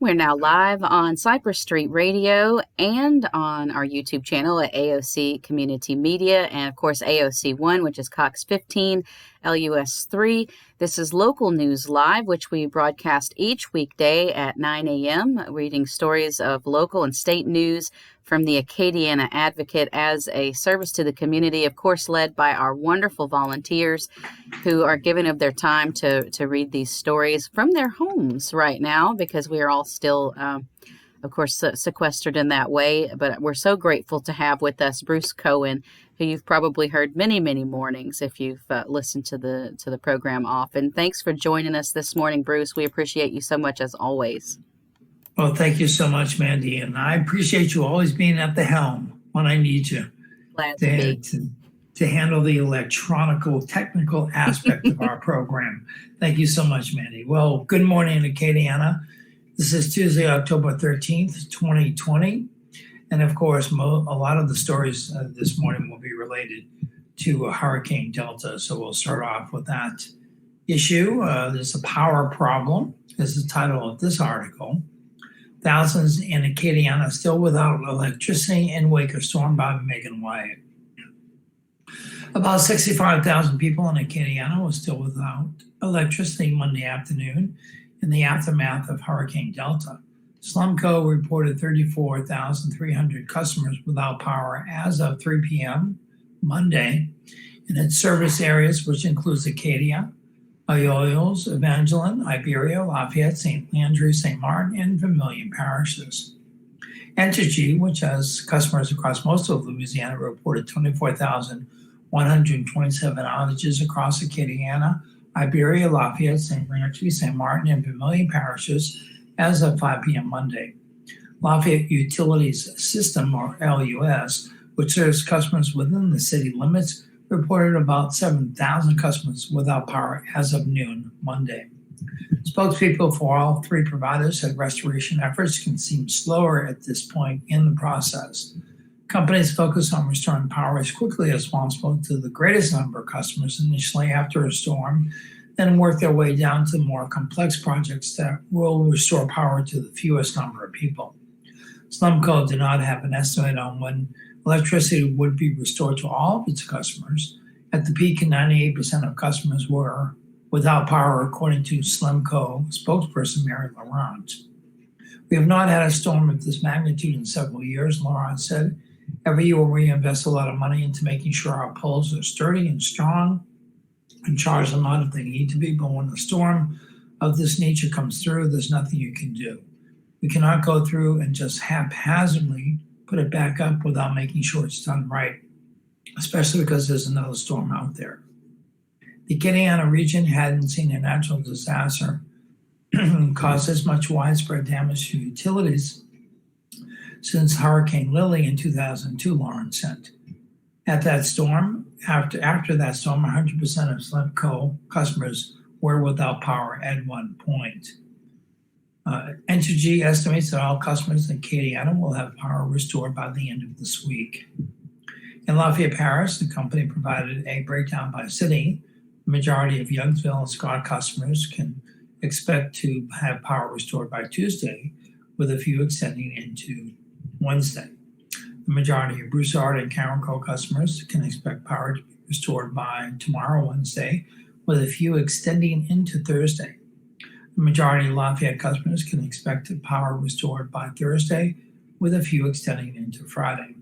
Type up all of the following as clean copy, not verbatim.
We're now live on Cypress Street Radio and on our YouTube channel at AOC Community Media, and of course AOC 1, which is Cox 15, LUS 3. This is Local News Live, which we broadcast each weekday at 9 a.m., reading stories of local and state news from the Acadiana Advocate as a service to the community, of course led by our wonderful volunteers who are giving of their time to read these stories from their homes right now, because we are all still, of course, sequestered in that way. But we're so grateful to have with us Bruce Cohen, who you've probably heard many, many mornings if you've listened to the program often. Thanks for joining us this morning, Bruce. We appreciate you so much as always. Well, thank you so much, Mandy, and I appreciate you always being at the helm when I need you. Glad to be. To handle the technical aspect of our program. Thank you so much, Mandy. Well, good morning, Acadiana. This is Tuesday, October 13th, 2020. And of course, a lot of the stories this morning will be related to Hurricane Delta. So we'll start off with that issue. There's a power problem, is the title of this article. Thousands in Acadiana still without electricity in wake of storm by Megan Wyatt. About 65,000 people in Acadiana were still without electricity Monday afternoon in the aftermath of Hurricane Delta. Slumco reported 34,300 customers without power as of 3 p.m. Monday in its service areas, which includes Acadia, Arroyos, Evangeline, Iberia, Lafayette, St. Landry, St. Martin, and Vermilion parishes. Entergy, which has customers across most of Louisiana, reported 24,127 outages across Acadiana, Iberia, Lafayette, St. Landry, St. Martin, and Vermilion parishes as of 5 p.m. Monday. Lafayette Utilities System, or LUS, which serves customers within the city limits, reported about 7,000 customers without power as of noon Monday. Spokespeople for all three providers said restoration efforts can seem slower at this point in the process. Companies focus on restoring power as quickly as possible to the greatest number of customers initially after a storm, then work their way down to more complex projects that will restore power to the fewest number of people. Slumco did not have an estimate on when electricity would be restored to all of its customers. At the peak, 98% of customers were without power, according to Slumco spokesperson Mary Laurent. We have not had a storm of this magnitude in several years, Laurent said. Every year we invest a lot of money into making sure our poles are sturdy and strong and charge them out if they need to be, but when a storm of this nature comes through, there's nothing you can do. We cannot go through and just haphazardly put it back up without making sure it's done right, especially because there's another storm out there. The Acadiana region hadn't seen a natural disaster cause this much widespread damage to utilities since Hurricane Lily in 2002, Lawrence said. After that storm, 100% of Slumco customers were without power at one point. Entergy estimates that all customers in Acadiana will have power restored by the end of this week. In Lafayette Parish, the company provided a breakdown by city. The majority of Youngsville and Scott customers can expect to have power restored by Tuesday, with a few extending into Wednesday. The majority of Broussard and Carencro customers can expect power to be restored by tomorrow, Wednesday, with a few extending into Thursday. The majority of Lafayette customers can expect power restored by Thursday, with a few extending into Friday.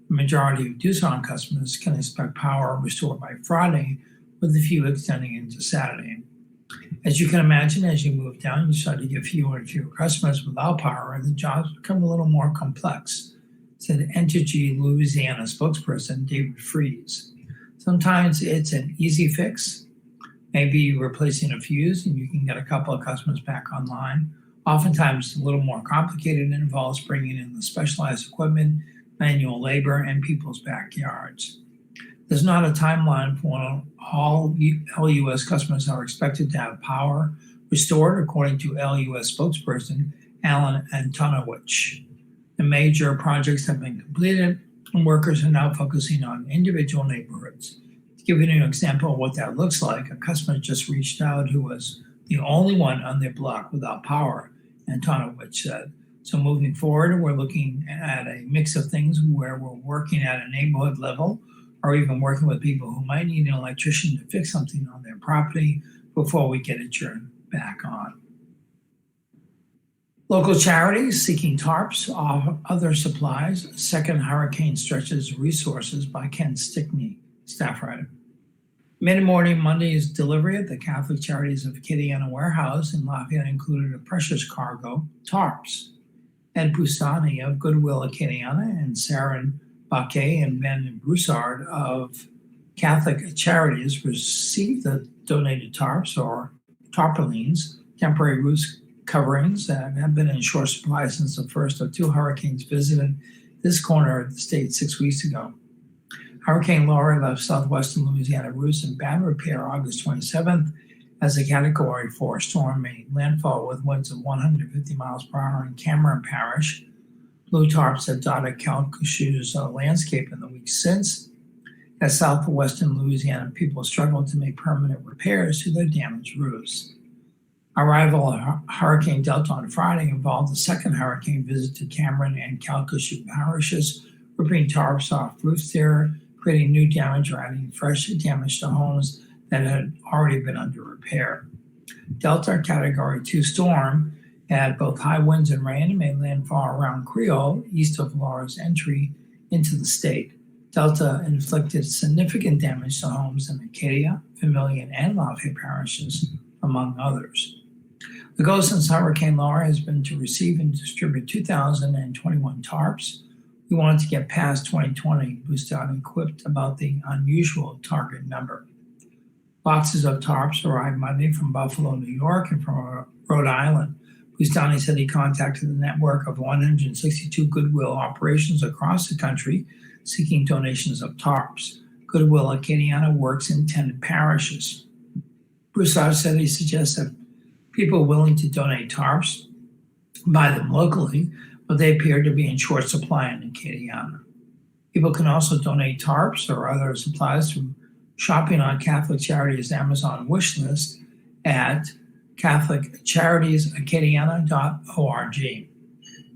The majority of Doosan customers can expect power restored by Friday, with a few extending into Saturday. As you can imagine, as you move down, you start to get fewer and fewer customers without power, and the jobs become a little more complex, said Entergy Louisiana spokesperson David Freeze. Sometimes it's an easy fix, maybe replacing a fuse, and you can get a couple of customers back online. Oftentimes, a little more complicated and involves bringing in the specialized equipment, manual labor, and people's backyards. There's not a timeline for when all LUS customers are expected to have power restored, according to LUS spokesperson Alan Antonowicz. The major projects have been completed, and workers are now focusing on individual neighborhoods. To give you an example of what that looks like, a customer just reached out who was the only one on their block without power Antonovich said. So moving forward, we're looking at a mix of things where we're working at a neighborhood level or even working with people who might need an electrician to fix something on their property before we get it turned back on. Local charities seeking tarps or other supplies. Second hurricane stretches resources by Ken Stickney, staff writer. Mid-morning Monday's delivery at the Catholic Charities of Acadiana warehouse in Lafayette included a precious cargo, tarps. Ed Bustani of Goodwill Acadiana and Saren Baquet and Ben Broussard of Catholic Charities received the donated tarps or tarpaulins, temporary roof coverings that have been in short supply since the first of two hurricanes visited this corner of the state 6 weeks ago. Hurricane Laura left southwestern Louisiana roofs in bad repair August 27th as a Category 4 storm made landfall with winds of 150 miles per hour in Cameron Parish. Blue tarps have dotted Calcasieu's landscape in the weeks since. As southwestern Louisiana people struggled to make permanent repairs to their damaged roofs. Arrival of Hurricane Delta on Friday involved the second hurricane visit to Cameron and Calcasieu parishes, ripping tarps off roofs there, creating new damage or adding fresh damage to homes that had already been under repair. Delta Category 2 storm had both high winds and rain and made landfall around Creole, east of Laura's entry into the state. Delta inflicted significant damage to homes in Acadia, Vermilion, and Lafayette parishes, among others. The goal since Hurricane Laura has been to receive and distribute 2,021 tarps. We wanted to get past 2020, Bustani quipped about the unusual target number. Boxes of tarps arrived Monday from Buffalo, New York, and from Rhode Island. Bustani said he contacted the network of 162 Goodwill operations across the country seeking donations of tarps. Goodwill Acadiana works in 10 parishes. Broussard said he suggests that people willing to donate tarps buy them locally, but they appear to be in short supply in Acadiana. People can also donate tarps or other supplies through shopping on Catholic Charities' Amazon wish list at catholiccharities.acadiana.org.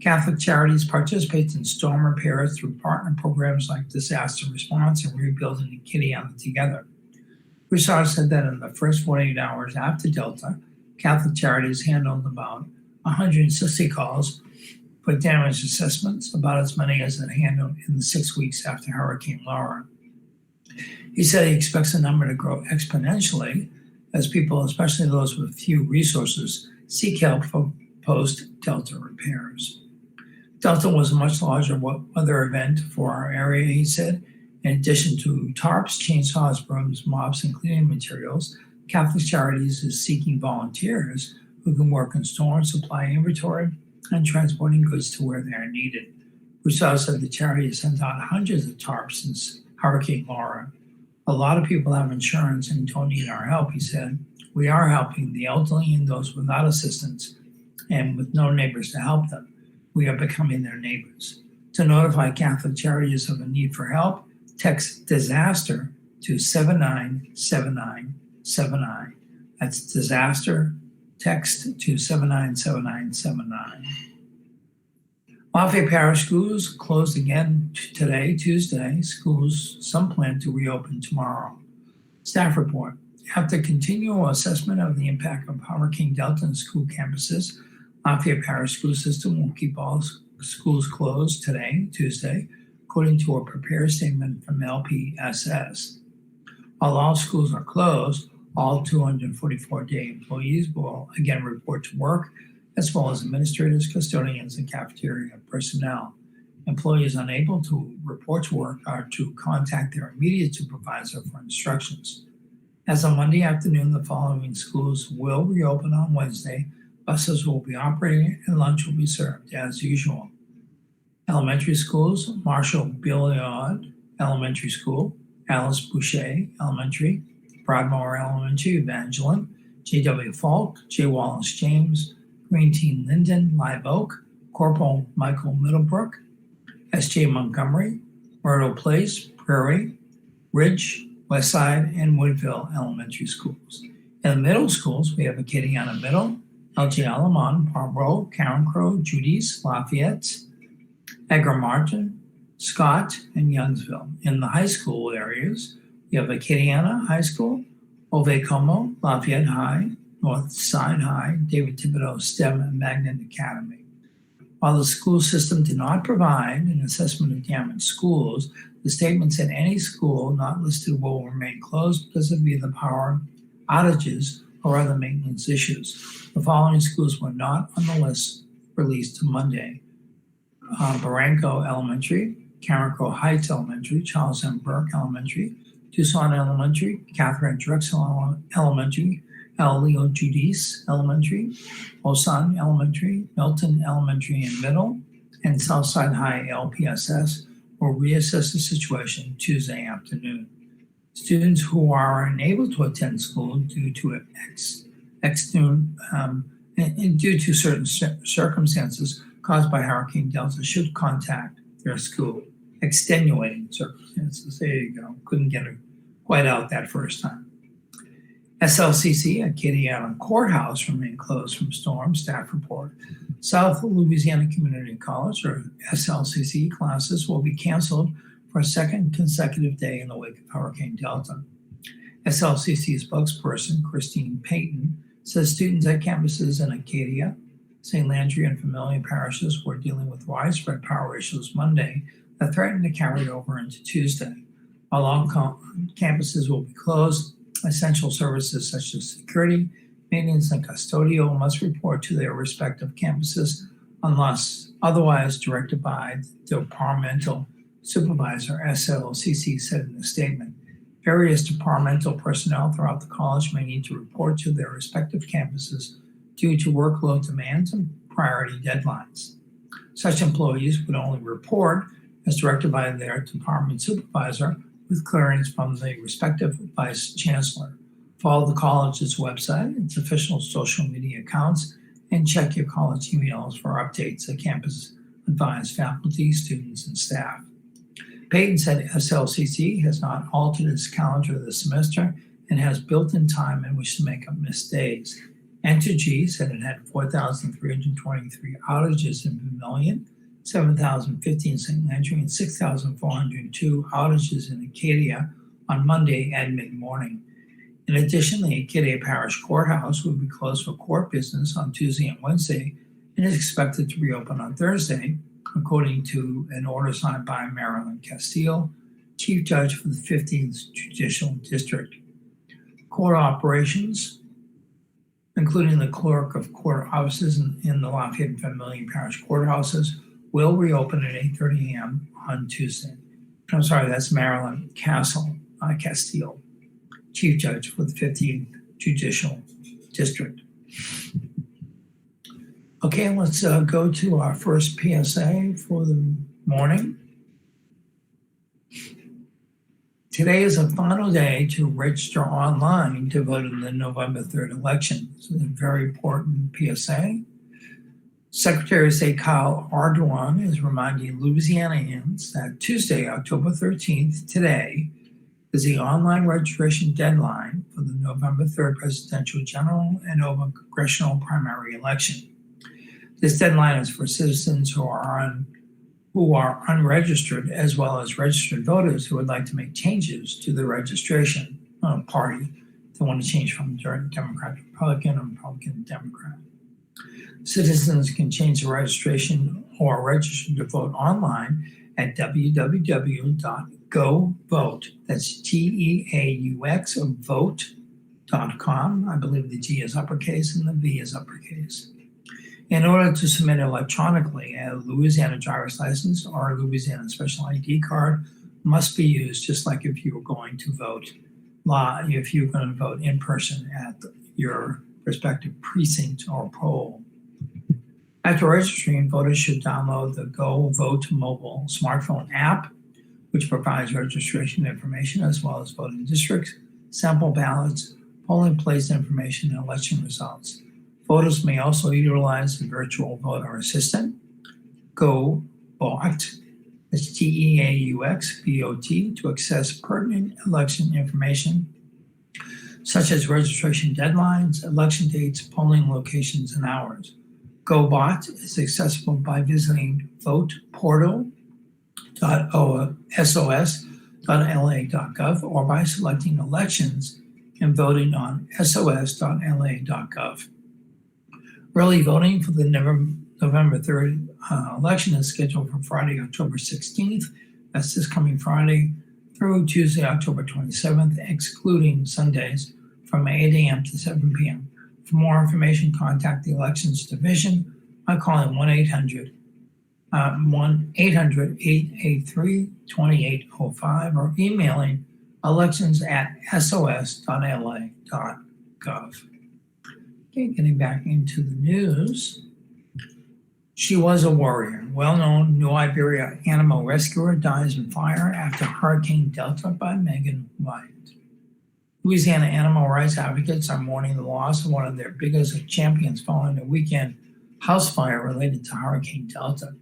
Catholic Charities participates in storm repairs through partner programs like Disaster Response and Rebuilding Acadiana Together. Broussard said that in the first 48 hours after Delta, Catholic Charities handled about 160 calls for damage assessments, about as many as it handled in the 6 weeks after Hurricane Laura. He said he expects the number to grow exponentially as people, especially those with few resources, seek help for post-Delta repairs. Delta was a much larger weather event for our area, he said. In addition to tarps, chainsaws, brooms, mops, and cleaning materials, Catholic Charities is seeking volunteers who can work in store, supply inventory, and transporting goods to where they are needed. Broussard said the charity has sent out hundreds of tarps since Hurricane Laura. A lot of people have insurance and don't need our help, he said. We are helping the elderly and those without assistance and with no neighbors to help them. We are becoming their neighbors. To notify Catholic Charities of a need for help, text disaster to 797979. That's disaster, text to 797979. Lafayette Parish schools closed again today, Tuesday. Schools, some plan to reopen tomorrow. Staff report. After continual assessment of the impact of Hurricane Delta on school campuses, Lafayette Parish school system will keep all schools closed today, Tuesday, according to a prepared statement from LPSS. While all schools are closed, all 244-day employees will again report to work, as well as administrators, custodians, and cafeteria personnel. Employees unable to report to work are to contact their immediate supervisor for instructions. As of Monday afternoon, the following schools will reopen on Wednesday. Buses will be operating and lunch will be served as usual. Elementary schools: Marshall Billiard Elementary School, Alice Boucher Elementary, Broadmoor Elementary, Evangeline, J.W. Falk, J. Wallace James, Green Teen Linden, Live Oak, Corporal Michael Middlebrook, S.J. Montgomery, Myrtle Place, Prairie, Ridge, Westside, and Woodville Elementary Schools. In the middle schools, we have Acadiana Middle, LG Alamon, Parboro, Karen Crow, Judy's, Lafayette, Edgar Martin, Scott, and Youngsville. In the high school areas, you have Acadiana High School, Ove Como, Lafayette High, Northside High, David Thibodeau STEM and Magnet Academy. While the school system did not provide an assessment of damaged schools, the statement said any school not listed will remain closed because of either power outages or other maintenance issues. The following schools were not on the list released Monday: Barranco Elementary, Carrico Heights Elementary, Charles M. Burke Elementary, Tucson Elementary, Catherine Drexel Elementary, El Leo Judice Elementary, Osan Elementary, Milton Elementary and Middle, and Southside High LPSS will reassess the situation Tuesday afternoon. Students who are unable to attend school due to due to certain circumstances caused by Hurricane Delta should contact their school. Extenuating circumstances. There you go. Couldn't get it quite out that first time. SLCC at Acadiana Courthouse remained closed from storm. Staff report. South Louisiana Community College, or SLCC, classes will be canceled for a second consecutive day in the wake of Hurricane Delta. SLCC spokesperson Christine Payton says students at campuses in Acadia, St. Landry, and Vermilion parishes were dealing with widespread power issues Monday that threatened to carry over into Tuesday. While all campuses will be closed, essential services such as security, maintenance, and custodial must report to their respective campuses unless otherwise directed by the departmental supervisor, SLCC said in a statement. Various departmental personnel throughout the college may need to report to their respective campuses due to workload demands and priority deadlines. Such employees would only report as directed by their department supervisor with clearance from the respective vice chancellor. Follow the college's website, its official social media accounts, and check your college emails for updates at campus advise faculty, students, and staff. Payton said SLCC has not altered its calendar this semester and has built-in time in which to make up missed days. Entergy said it had 4,323 outages in Vermilion, 7,015 in St. Landry, and 6,402 outages in Acadia on Monday at mid-morning. In addition, the Acadia Parish Courthouse will be closed for court business on Tuesday and Wednesday and is expected to reopen on Thursday, according to an order signed by Marilyn Castile, Chief Judge for the 15th Judicial District. Court operations, including the clerk of court offices in the Lafayette and Vermilion Parish courthouses, will reopen at 8:30 a.m. on Tuesday. I'm sorry, that's Marilyn Castile, Chief Judge for the 15th Judicial District. Okay, let's go to our first PSA for the morning. Today is a final day to register online to vote in the November 3rd election. This is a very important PSA. Secretary of State Kyle Ardoin is reminding Louisianians that Tuesday, October 13th, today, is the online registration deadline for the November 3rd presidential general and congressional primary election. This deadline is for citizens who are unregistered, as well as registered voters who would like to make changes to the registration party. They want to change from Democrat to Republican or Republican to Democrat. Citizens can change the registration or register to vote online at www.govote. That's GEAUX of vote.com. I believe the G is uppercase and the V is uppercase. In order to submit electronically, a Louisiana driver's license or a Louisiana special ID card must be used, just like if you were going to vote if you're going to vote in person at your respective precinct or poll. After registering, voters should download the Go Vote mobile smartphone app, which provides registration information as well as voting districts, sample ballots, polling place information, and election results. Voters may also utilize the virtual voter assistant, GoVote, that's GEAUX VOT, to access pertinent election information such as registration deadlines, election dates, polling locations, and hours. GoBot is accessible by visiting voteportal.sos.la.gov or by selecting elections and voting on sos.la.gov. Early voting for the November 3rd election is scheduled for Friday, October 16th. That's this coming Friday through Tuesday, October 27th, excluding Sundays from 8 a.m. to 7 p.m. For more information, contact the Elections Division by calling 1-800-883-2805 or emailing elections@sos.la.gov. Okay, getting back into the news. She was a warrior. Well-known New Iberia animal rescuer dies in fire after Hurricane Delta by Megan White. Louisiana animal rights advocates are mourning the loss of one of their biggest champions following a weekend house fire related to Hurricane Delta.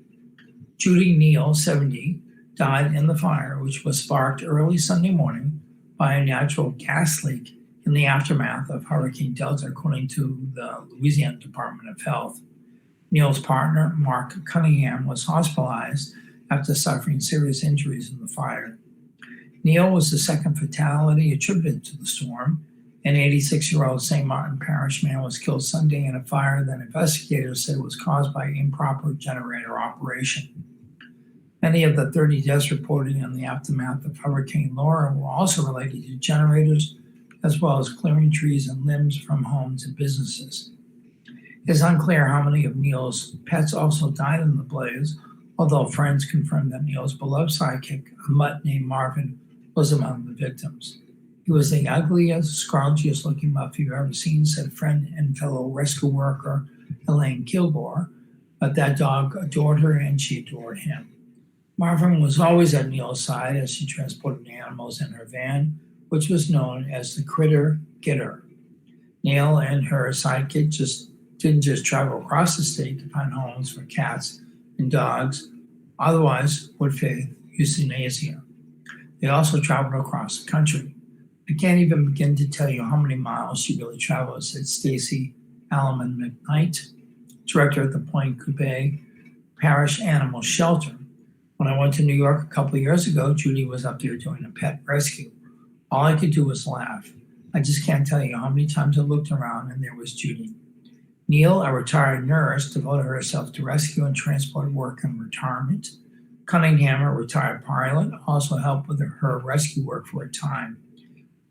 Judy Neal, 70, died in the fire, which was sparked early Sunday morning by a natural gas leak in the aftermath of Hurricane Delta, according to the Louisiana Department of Health. Neal's partner, Mark Cunningham, was hospitalized after suffering serious injuries in the fire. Neal was the second fatality attributed to the storm. An 86-year-old St. Martin Parish man was killed Sunday in a fire that investigators said was caused by improper generator operation. Many of the 30 deaths reported in the aftermath of Hurricane Laura were also related to generators, as well as clearing trees and limbs from homes and businesses. It is unclear how many of Neal's pets also died in the blaze, although friends confirmed that Neal's beloved sidekick, a mutt named Marvin, was among the victims. He was the ugliest, scrunchiest looking mutt you've ever seen, said friend and fellow rescue worker Elaine Kilgore, but that dog adored her and she adored him. Marvin was always at Neal's side as she transported animals in her van, which was known as the Critter Getter. Neal and her sidekick didn't just travel across the state to find homes for cats and dogs, otherwise would face euthanasia. They also traveled across the country. I can't even begin to tell you how many miles she really traveled, said Stacy Alleman McKnight, director of the Point Coupé Parish Animal Shelter. When I went to New York a couple of years ago, Judy was up there doing a pet rescue. All I could do was laugh. I just can't tell you how many times I looked around and there was Judy. Neal, a retired nurse, devoted herself to rescue and transport work in retirement. Cunningham, a retired pilot, also helped with her rescue work for a time.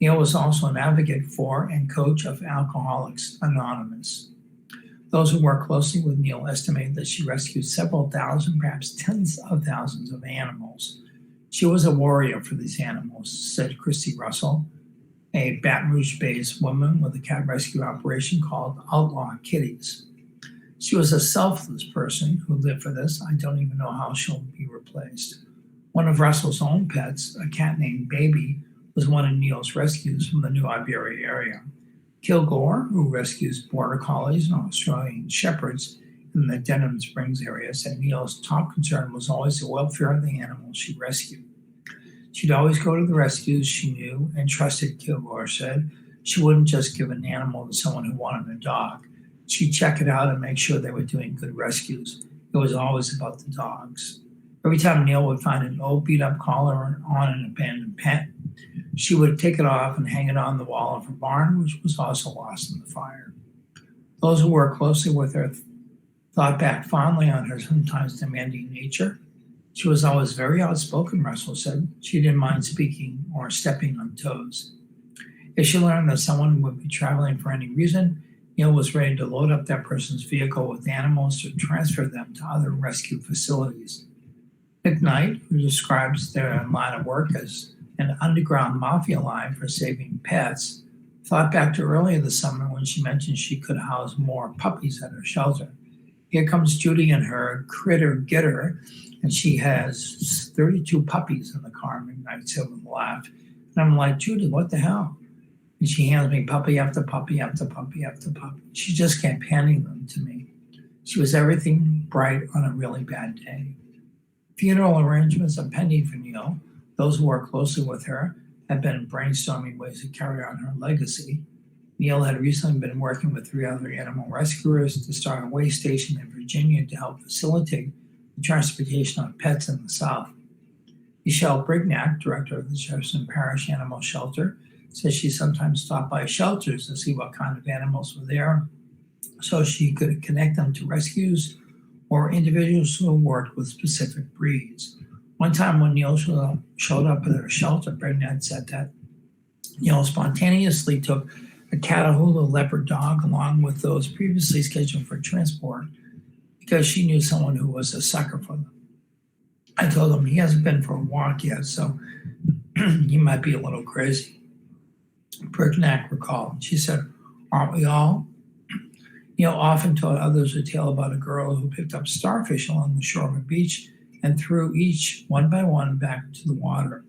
Neal was also an advocate for and coach of Alcoholics Anonymous. Those who work closely with Neal estimate that she rescued several thousand, perhaps tens of thousands of animals. She was a warrior for these animals, said Christy Russell, a Baton Rouge-based woman with a cat rescue operation called Outlaw Kitties. She was a selfless person who lived for this. I don't even know how she'll be replaced. One of Russell's own pets, a cat named Baby, was one of Neal's rescues from the New Iberia area. Kilgore, who rescues border collies and Australian shepherds in the Denham Springs area, said Neal's top concern was always the welfare of the animals she rescued. She'd always go to the rescues she knew and trusted, Kilgore said. She wouldn't just give an animal to someone who wanted a dog. She'd check it out and make sure they were doing good rescues. It was always about the dogs. Every time Neal would find an old beat-up collar on an abandoned pet, she would take it off and hang it on the wall of her barn, which was also lost in the fire. Those who worked closely with her thought back fondly on her sometimes demanding nature. She was always very outspoken, Russell said. She didn't mind speaking or stepping on toes. If she learned that someone would be traveling for any reason, Neal was ready to load up that person's vehicle with animals to transfer them to other rescue facilities. McKnight, who describes their line of work as an underground mafia line for saving pets, thought back to earlier this summer when she mentioned she could house more puppies at her shelter. Here comes Judy and her Critter Getter, and she has 32 puppies in the car, McKnight said with a laugh. And I'm like, Judy, what the hell? And she hands me puppy after puppy after puppy after puppy. She just kept handing them to me. She was everything bright on a really bad day. Funeral arrangements are pending for Neal. Those who work closely with her had been brainstorming ways to carry on her legacy. Neal had recently been working with 3 other animal rescuers to start a way station in Virginia to help facilitate the transportation of pets in the South. Michelle Brignac, director of the Jefferson Parish Animal Shelter, says she sometimes stopped by shelters to see what kind of animals were there so she could connect them to rescues or individuals who worked with specific breeds. One time when Neal showed up at her shelter, Brignac said that Neal spontaneously took a Catahoula leopard dog along with those previously scheduled for transport because she knew someone who was a sucker for them. I told him he hasn't been for a walk yet, so he might be a little crazy. Brignac recalled. She said, "Aren't we all?" Neal often told others a tale about a girl who picked up starfish along the shore of a beach and threw each one by one back into the water.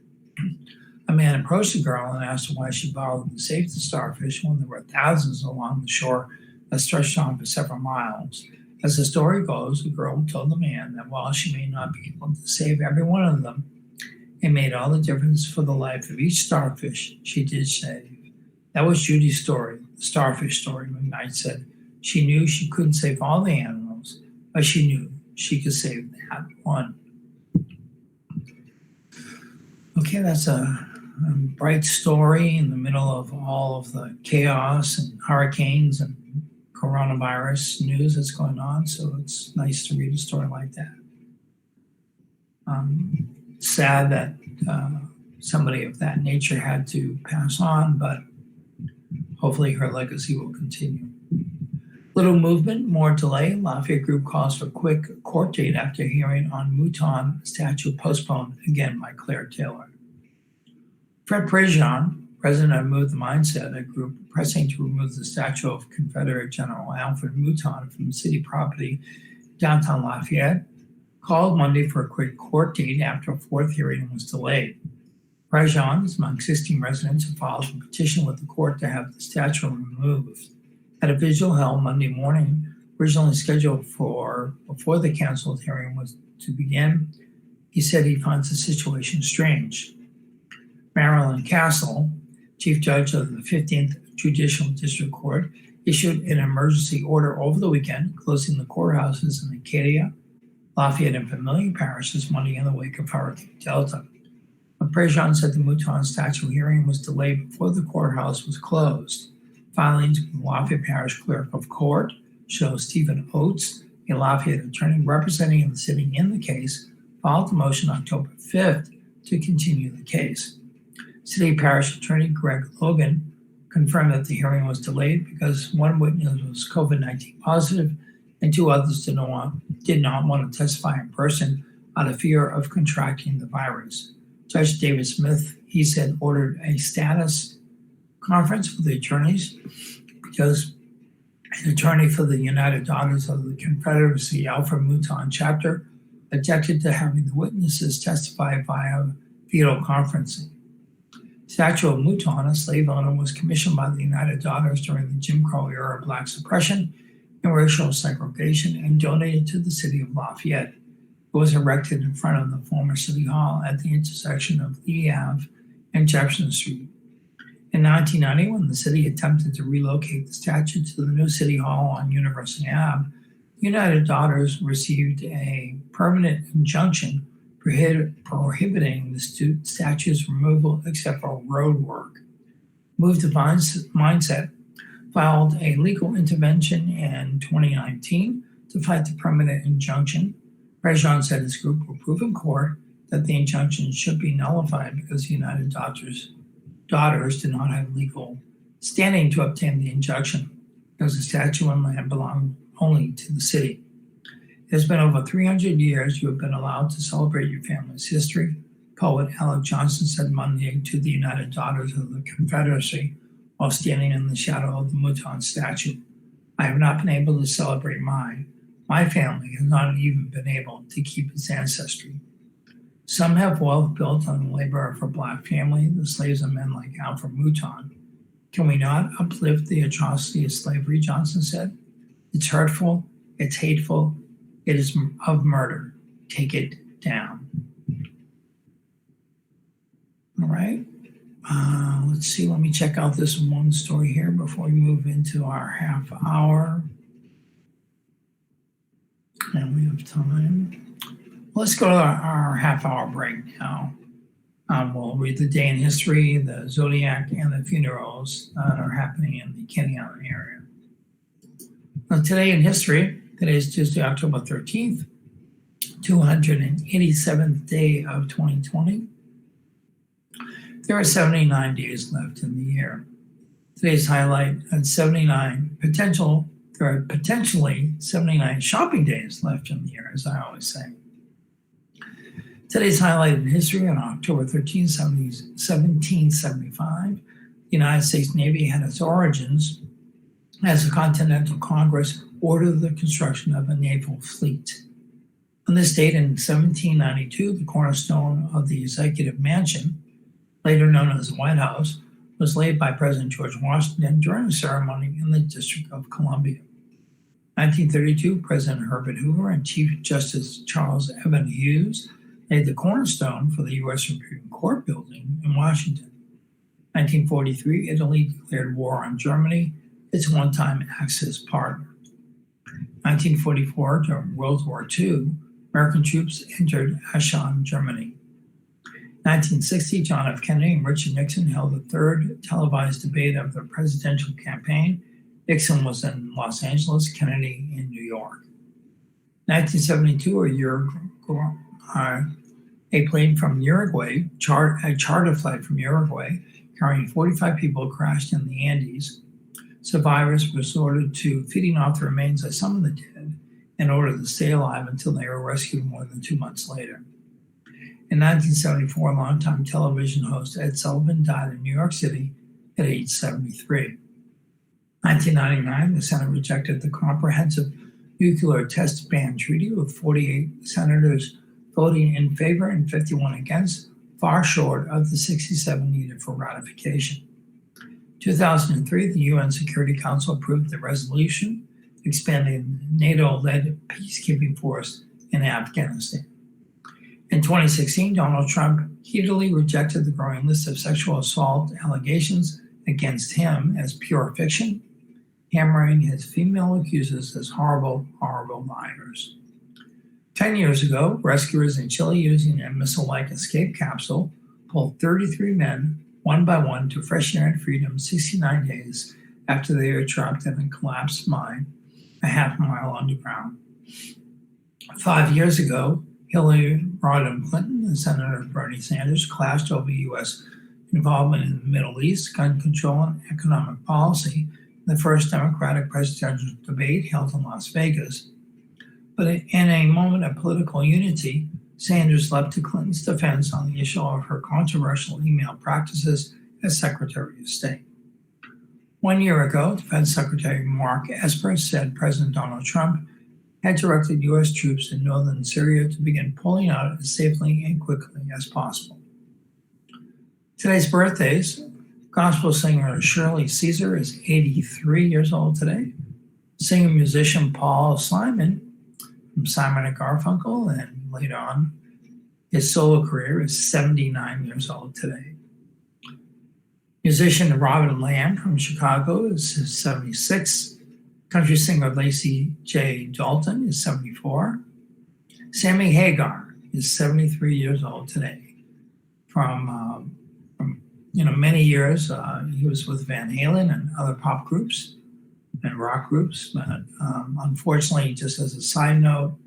A man approached the girl and asked her why she borrowed and saved the starfish when there were thousands along the shore that stretched on for several miles. As the story goes, the girl told the man that while she may not be able to save every one of them, it made all the difference for the life of each starfish she did save. That was Judy's story, the starfish story, McKnight said. She knew she couldn't save all the animals, but she knew she could save that one. Okay, that's a bright story in the middle of all of the chaos and hurricanes and coronavirus news that's going on, so it's nice to read a story like that. Sad that somebody of that nature had to pass on, but hopefully her legacy will continue. Little movement, more delay. Lafayette group calls for quick court date after hearing on Mouton statue postponed, again by Claire Taylor. Fred Prejean, president of Move the Mindset, a group pressing to remove the statue of Confederate General Alfred Mouton from city property downtown Lafayette, called Monday for a quick court date after a 4th hearing was delayed. Prejean is among 16 residents who filed a petition with the court to have the statue removed. At a vigil held Monday morning, originally scheduled for before the canceled hearing was to begin, he said he finds the situation strange. Marilyn Castle, chief judge of the 15th Judicial District Court, issued an emergency order over the weekend, closing the courthouses in Acadia, Lafayette, and Vermilion parishes Monday in the wake of Hurricane Delta. But Prejean said the Mouton statue hearing was delayed before the courthouse was closed. Filings with the Lafayette Parish Clerk of Court show Stephen Oates, a Lafayette attorney representing the city in the case, filed the motion October 5th to continue the case. City Parish Attorney Greg Logan confirmed that the hearing was delayed because one witness was COVID-19 positive and 2 others did not want to testify in person out of fear of contracting the virus. Judge David Smith, he said, ordered a status conference for the attorneys because an attorney for the United Daughters of the Confederacy Alfred Mouton chapter objected to having the witnesses testify via video conferencing. Statue of Mouton, a slave owner, was commissioned by the United Daughters during the Jim Crow era of Black suppression and racial segregation and donated to the city of Lafayette. It was erected in front of the former City Hall at the intersection of Lee Ave and Jefferson Street. In 1990, when the city attempted to relocate the statue to the new City Hall on University Ave, United Daughters received a permanent injunction prohibiting the statue's removal except for road work. Move the Mindset filed a legal intervention in 2019 to fight the permanent injunction. Prejean said his group will prove in court that the injunction should be nullified because United Daughters did not have legal standing to obtain the injunction because the statue and land belonged only to the city. It has been over 300 years you have been allowed to celebrate your family's history, poet Alec Johnson said Monday to the United Daughters of the Confederacy while standing in the shadow of the Mouton statue. I have not been able to celebrate mine. My family has not even been able to keep its ancestry. Some have wealth built on the labor of a Black family, the slaves of men like Alfred Mouton. Can we not uplift the atrocity of slavery, Johnson said? It's hurtful, it's hateful, it is of murder. Take it down. All right. Let's see, let me check out this one story here before we move into our half hour. And we have time. Let's go to our half hour break now. We'll read the day in history, the zodiac, and the funerals that are happening in the Kenneana area. Now, today in history, today is Tuesday, October 13th, 287th day of 2020. There are 79 days left in the year. Today's highlight at 79 potential. There are potentially 79 shopping days left in the year, as I always say. Today's highlight in history on October 13, 1775, the United States Navy had its origins as the Continental Congress ordered the construction of a naval fleet. On this date in 1792, the cornerstone of the Executive Mansion, later known as the White House, was laid by President George Washington during a ceremony in the District of Columbia. 1932, President Herbert Hoover and Chief Justice Charles Evan Hughes laid the cornerstone for the U.S. Supreme Court building in Washington. 1943, Italy declared war on Germany, its one-time Axis partner. 1944, during World War II, American troops entered Aachen, Germany. 1960, John F. Kennedy and Richard Nixon held the third televised debate of their presidential campaign. Nixon was in Los Angeles, Kennedy in New York. 1972, a plane from Uruguay, a charter flight from Uruguay, carrying 45 people crashed in the Andes. Survivors resorted to feeding off the remains of some of the dead in order to stay alive until they were rescued more than 2 months later. In 1974, longtime television host Ed Sullivan died in New York City at age 73. 1999, the Senate rejected the Comprehensive Nuclear Test Ban Treaty with 48 senators voting in favor and 51 against, far short of the 67 needed for ratification. 2003, the UN Security Council approved the resolution expanding NATO-led peacekeeping force in Afghanistan. In 2016, Donald Trump heatedly rejected the growing list of sexual assault allegations against him as pure fiction, hammering his female accusers as horrible, horrible liars. 10 years ago, rescuers in Chile using a missile-like escape capsule pulled 33 men one by one to fresh air and freedom 69 days after they were trapped in a collapsed mine a half mile underground. 5 years ago, Hillary Rodham Clinton and Senator Bernie Sanders clashed over U.S. involvement in the Middle East, gun control, and economic policy in the first Democratic presidential debate held in Las Vegas. But in a moment of political unity, Sanders leapt to Clinton's defense on the issue of her controversial email practices as Secretary of State. 1 year ago, Defense Secretary Mark Esper said President Donald Trump had directed U.S. troops in northern Syria to begin pulling out as safely and quickly as possible. Today's birthdays: gospel singer Shirley Caesar is 83 years old today. Singer-musician Paul Simon from Simon & Garfunkel, and later on, his solo career is 79 years old today. Musician Robin Lamb from Chicago is 76. Country singer Lacey J. Dalton is 74. Sammy Hagar is 73 years old today. From many years, he was with Van Halen and other pop groups and rock groups. But unfortunately, just as a side note,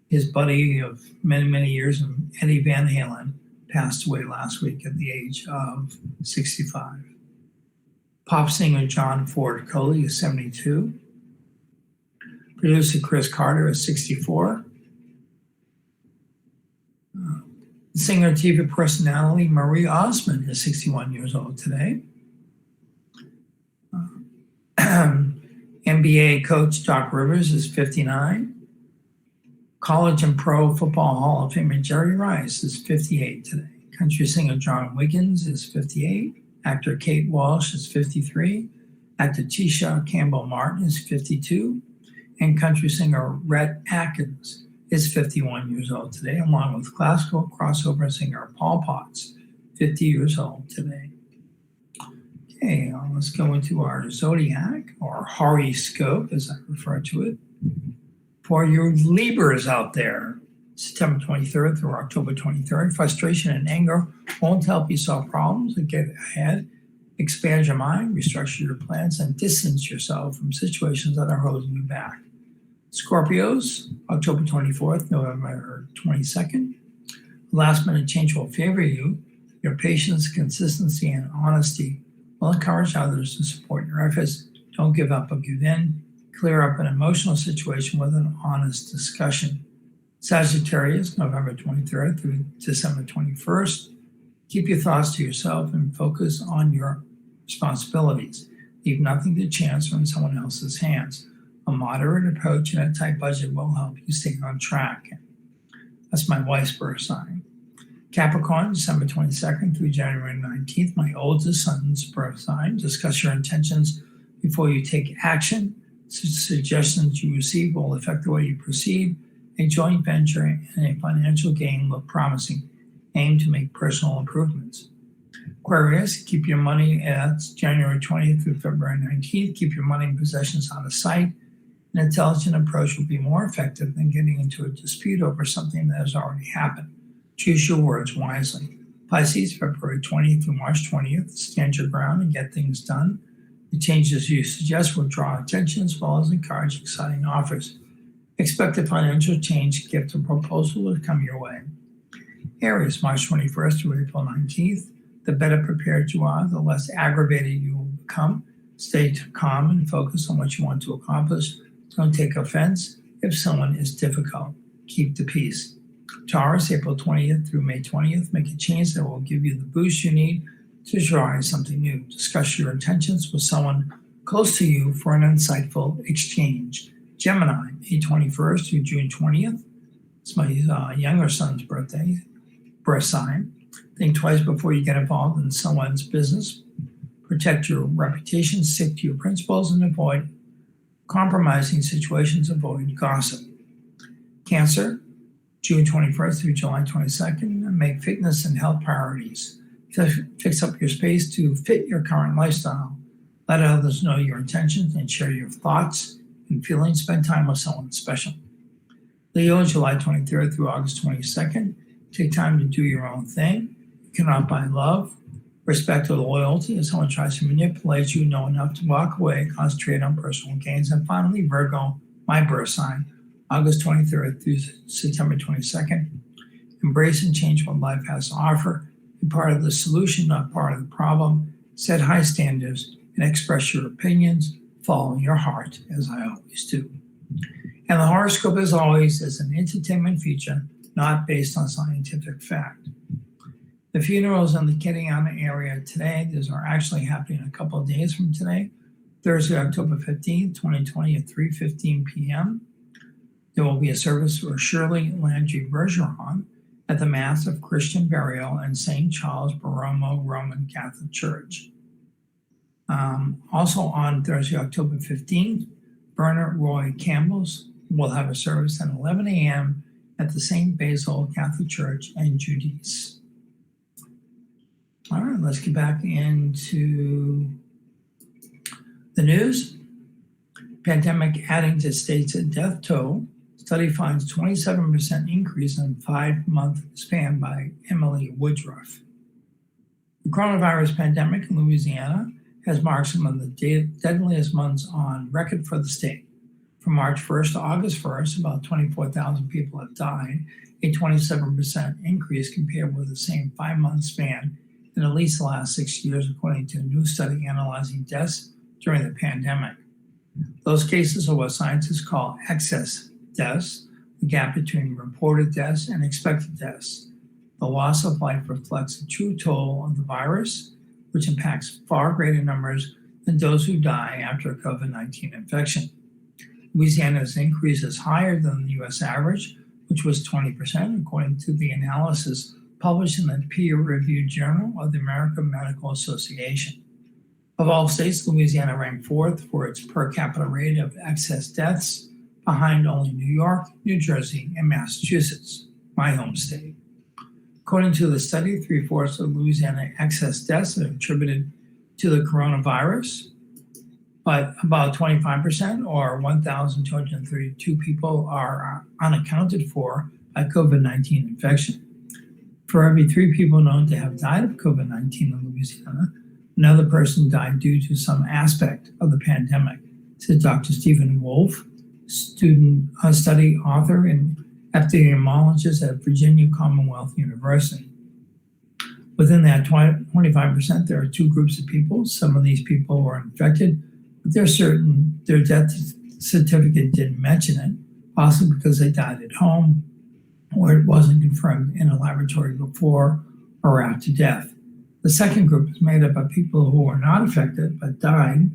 his buddy of many, many years, Eddie Van Halen, passed away last week at the age of 65. Pop singer John Ford Coley is 72. Producer Chris Carter is 64. Singer and TV personality Marie Osmond is 61 years old today. NBA coach Doc Rivers is 59. College and Pro Football Hall of Famer Jerry Rice is 58 today. Country singer John Wiggins is 58. Actor Kate Walsh is 53. Actor Tisha Campbell Martin is 52. And country singer Rhett Atkins is 51 years old today, along with classical crossover singer Paul Potts, 50 years old today. Okay, let's go into our zodiac, or horoscope, as I refer to it. For your Libras out there, September 23rd through October 23rd, frustration and anger won't help you solve problems or get ahead. Expand your mind, restructure your plans, and distance yourself from situations that are holding you back. Scorpios, October 24th, November 22nd. Last minute change will favor you. Your patience, consistency, and honesty will encourage others to support your efforts. Don't give up or give in. Clear up an emotional situation with an honest discussion. Sagittarius, November 23rd through December 21st. Keep your thoughts to yourself and focus on your responsibilities. Leave nothing to chance or in someone else's hands. A moderate approach and a tight budget will help you stay on track. That's my wife's birth sign. Capricorn, December 22nd through January 19th, my oldest son's birth sign. Discuss your intentions before you take action. Suggestions you receive will affect the way you proceed. A joint venture and a financial gain look promising. Aim to make personal improvements. Aquarius, keep your money at January 20th through February 19th. Keep your money and possessions out of sight. An intelligent approach will be more effective than getting into a dispute over something that has already happened. Choose your words wisely. Pisces, February 20th through March 20th. Stand your ground and get things done. The changes you suggest will draw attention as well as encourage exciting offers. Expect a financial change, gift, or proposal to come your way. Aries, March 21st through April 19th. The better prepared you are, the less aggravated you will become. Stay calm and focus on what you want to accomplish. Don't take offense if someone is difficult. Keep the peace. Taurus, April 20th through May 20th. Make a change that will give you the boost you need to try something new. Discuss your intentions with someone close to you for an insightful exchange. Gemini, May 21st through June 20th. It's my younger son's birth sign. Think twice before you get involved in someone's business. Protect your reputation, stick to your principles, and avoid compromising situations. Avoid gossip. Cancer, June 21st through July 22nd. Make fitness and health priorities. Fix up your space to fit your current lifestyle. Let others know your intentions and share your thoughts and feelings. Spend time with someone special. Leo, July 23rd through August 22nd. Take time to do your own thing. You cannot buy love, respect, or loyalty. If someone tries to manipulate you, know enough to walk away, concentrate on personal gains. And finally, Virgo, my birth sign, August 23rd through September 22nd. Embrace and change what life has to offer. Be part of the solution, not part of the problem. Set high standards and express your opinions. Follow your heart, as I always do. And the horoscope, as always, is an entertainment feature, not based on scientific fact. The funerals in the Kittiana area today, these are actually happening a couple of days from today, Thursday, October 15th, 2020 at 3:15 p.m. There will be a service for Shirley Landry Bergeron at the Mass of Christian Burial in St. Charles Borromeo Roman Catholic Church. Also on Thursday, October 15th, Bernard Roy Campbell's will have a service at 11 a.m. at the St. Basil Catholic Church in Giudice. All right, let's get back into the news. Pandemic adding to state's death toll. Study finds 27% increase in 5-month span by Emily Woodruff. The coronavirus pandemic in Louisiana has marked some of the deadliest months on record for the state. From March 1st to August 1st, about 24,000 people have died, a 27% increase compared with the same 5-month span in at least the last 6 years, according to a new study analyzing deaths during the pandemic. Those cases are what scientists call excess deaths, the gap between reported deaths and expected deaths. The loss of life reflects the true toll of the virus, which impacts far greater numbers than those who die after a COVID-19 infection. Louisiana's increase is higher than the U.S. average, which was 20%, according to the analysis published in the peer-reviewed Journal of the American Medical Association. Of all states, Louisiana ranked 4th for its per capita rate of excess deaths, behind only New York, New Jersey, and Massachusetts, my home state. According to the study, 3/4 of Louisiana excess deaths are attributed to the coronavirus, but about 25% or 1,232 people are unaccounted for by COVID-19 infection. For every 3 people known to have died of COVID-19 in Louisiana, another person died due to some aspect of the pandemic, said Dr. Stephen Wolf, study author and epidemiologist at Virginia Commonwealth University. Within that 25%, there are 2 groups of people. Some of these people were infected, but they're certain their death certificate didn't mention it, possibly because they died at home or it wasn't confirmed in a laboratory before or after death. The second group is made up of people who were not affected but died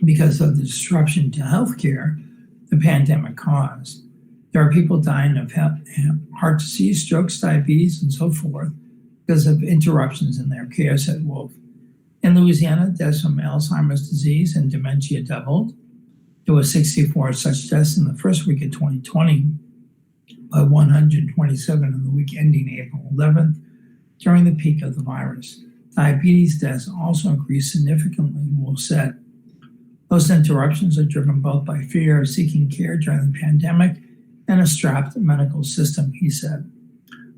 because of the disruption to healthcare the pandemic caused. There are people dying of heart disease, strokes, diabetes, and so forth because of interruptions in their care, said Wolf. In Louisiana, deaths from Alzheimer's disease and dementia doubled. There were 64 such deaths in the first week of 2020, but 127 in the week ending April 11th during the peak of the virus. Diabetes deaths also increased significantly, Wolf said. Those interruptions are driven both by fear of seeking care during the pandemic and a strapped medical system, he said.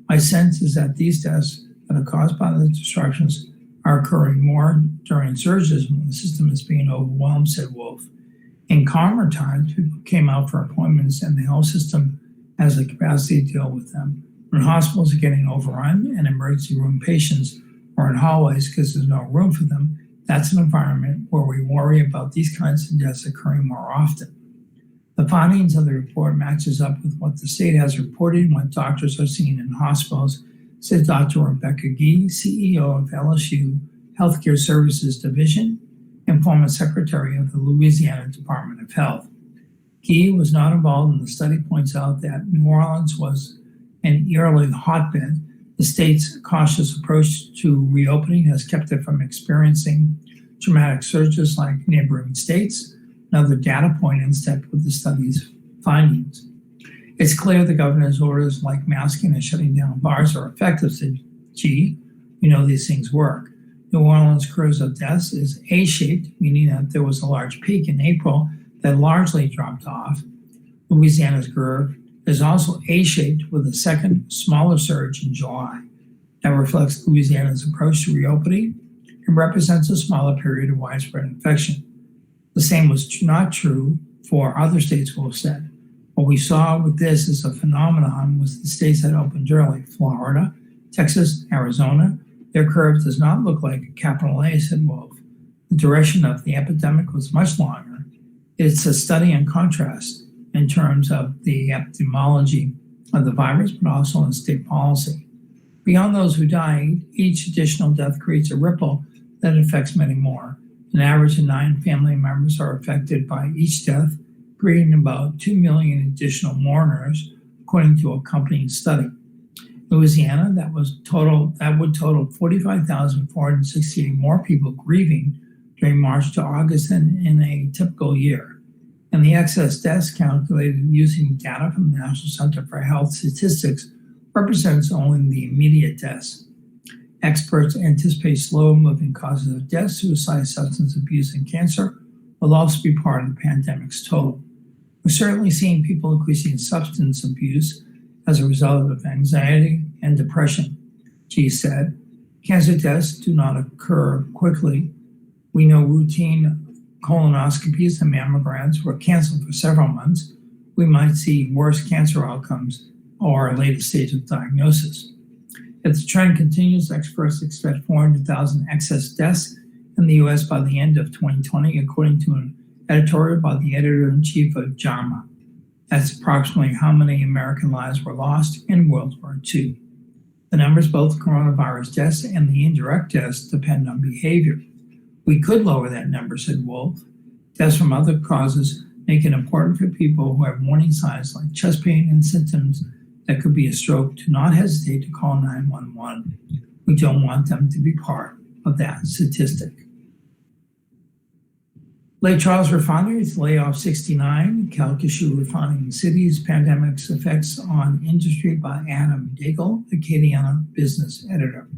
My sense is that these deaths that are caused by the disruptions are occurring more during surges when the system is being overwhelmed, said Wolf. In calmer times, people came out for appointments and the health system has the capacity to deal with them. When hospitals are getting overrun and emergency room patients are in hallways because there's no room for them, that's an environment where we worry about these kinds of deaths occurring more often. The findings of the report matches up with what the state has reported and what doctors are seeing in hospitals, said Dr. Rebecca Gee, CEO of LSU Healthcare Services Division and former secretary of the Louisiana Department of Health. Gee was not involved in the study, points out that New Orleans was an eerily hotbed. The state's cautious approach to reopening has kept it from experiencing dramatic surges like neighboring states, another data point in step with the study's findings. It's clear the governor's orders like masking and shutting down bars are effective, said Gee. We know these things work. New Orleans' curve of deaths is A-shaped, meaning that there was a large peak in April that largely dropped off. Louisiana's curve is also A-shaped with a second, smaller surge in July. That reflects Louisiana's approach to reopening and represents a smaller period of widespread infection. The same was not true for other states, Wolf said. What we saw with this as a phenomenon was the states that opened early, Florida, Texas, Arizona. Their curve does not look like a capital A, said Wolf. The duration of the epidemic was much longer. It's a study in contrast in terms of the epidemiology of the virus, but also in state policy. Beyond those who died, each additional death creates a ripple that affects many more. An average of 9 family members are affected by each death, creating about 2 million additional mourners, according to a accompanying study. Louisiana, that would total 45,468 more people grieving during March to August than in a typical year. And the excess deaths calculated using data from the National Center for Health Statistics represents only the immediate deaths. Experts anticipate slow-moving causes of death, suicide, substance abuse, and cancer will also be part of the pandemic's total. We're certainly seeing people increasing substance abuse as a result of anxiety and depression, Gee said. Cancer deaths do not occur quickly. We know routine colonoscopies and mammograms were canceled for several months. We might see worse cancer outcomes or a later stage of diagnosis. If the trend continues, experts expect 400,000 excess deaths in the U.S. by the end of 2020, according to an editorial by the editor-in-chief of JAMA. That's approximately how many American lives were lost in World War II. The numbers, both coronavirus deaths and the indirect deaths, depend on behavior. We could lower that number, said Wolf. Deaths from other causes make it important for people who have warning signs like chest pain and symptoms that could be a stroke to not hesitate to call 911. We don't want them to be part of that statistic. Lake Charles Refineries lay off 69. Calcasieu Refining Cities Pandemic's Effects on Industry by Adam Daigle, Acadiana business editor.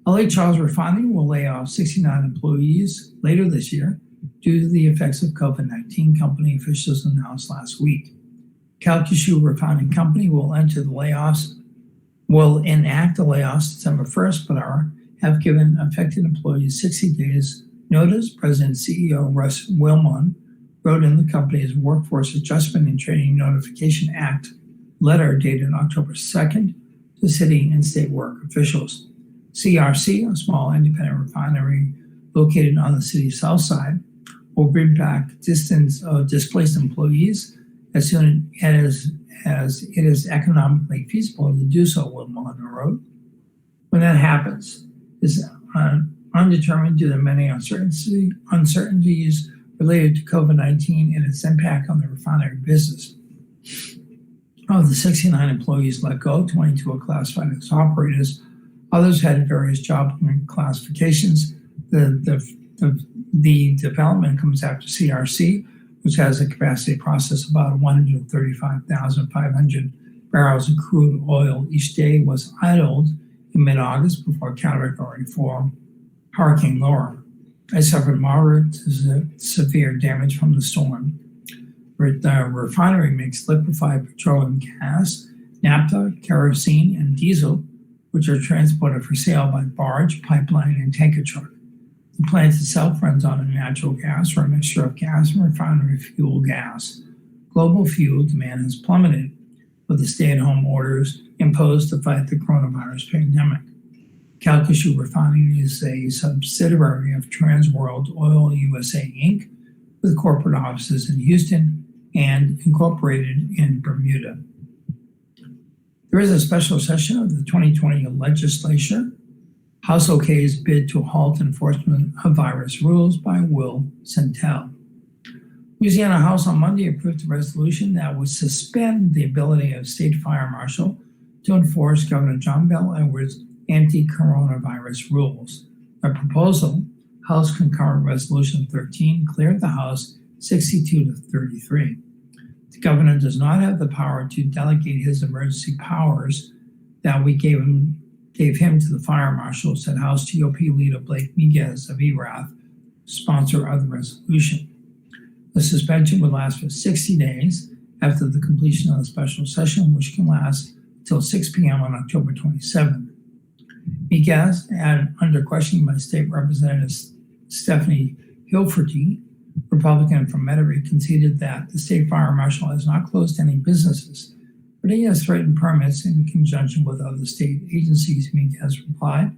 L.A. Charles Refining will lay off 69 employees later this year due to the effects of COVID-19, company officials announced last week. Calcasieu Refining Company will enact the layoffs December 1st, but have given affected employees 60 days notice. President and CEO Russ Wilmon wrote in the company's Workforce Adjustment and Training Notification Act letter dated October 2nd to city and state work officials. CRC, a small independent refinery located on the city's south side, will bring back displaced employees as soon as it is economically feasible to do so, Wilmon wrote. When that happens, is undetermined due to many uncertainties related to COVID-19 and its impact on the refinery business. Of the 69 employees let go, 22 are classified as operators. Others had various job classifications. The development comes after CRC, which has a capacity to process about 135,500 barrels of crude oil each day, was idled in mid-August before Category 4 Hurricane Laura. It suffered moderate to severe damage from the storm. The refinery makes liquefied petroleum gas, naphtha, kerosene, and diesel, which are transported for sale by barge, pipeline, and tanker truck. The plant itself runs on a natural gas or a mixture of gas and refinery fuel gas. Global fuel demand has plummeted with the stay-at-home orders imposed to fight the coronavirus pandemic. Calcasieu Refining is a subsidiary of Trans World Oil USA, Inc., with corporate offices in Houston and incorporated in Bermuda. There is a special session of the 2020 legislature. House OK's bid to halt enforcement of virus rules by Will Centel. Louisiana House on Monday approved a resolution that would suspend the ability of State Fire Marshal to enforce Governor John Bel Edwards' anti-coronavirus rules. The proposal, House Concurrent Resolution 13, cleared the House 62-33. The governor does not have the power to delegate his emergency powers that we gave him to the fire marshal, said House GOP leader Blake Miguez of ERAF, sponsor of the resolution. The suspension would last for 60 days after the completion of the special session, which can last until 6 p.m. on October 27th. Miguez, under questioning by State Representative Stephanie Hilferty, Republican from Metairie, conceded that the state fire marshal has not closed any businesses, but he has threatened permits in conjunction with other state agencies, Miguez replied.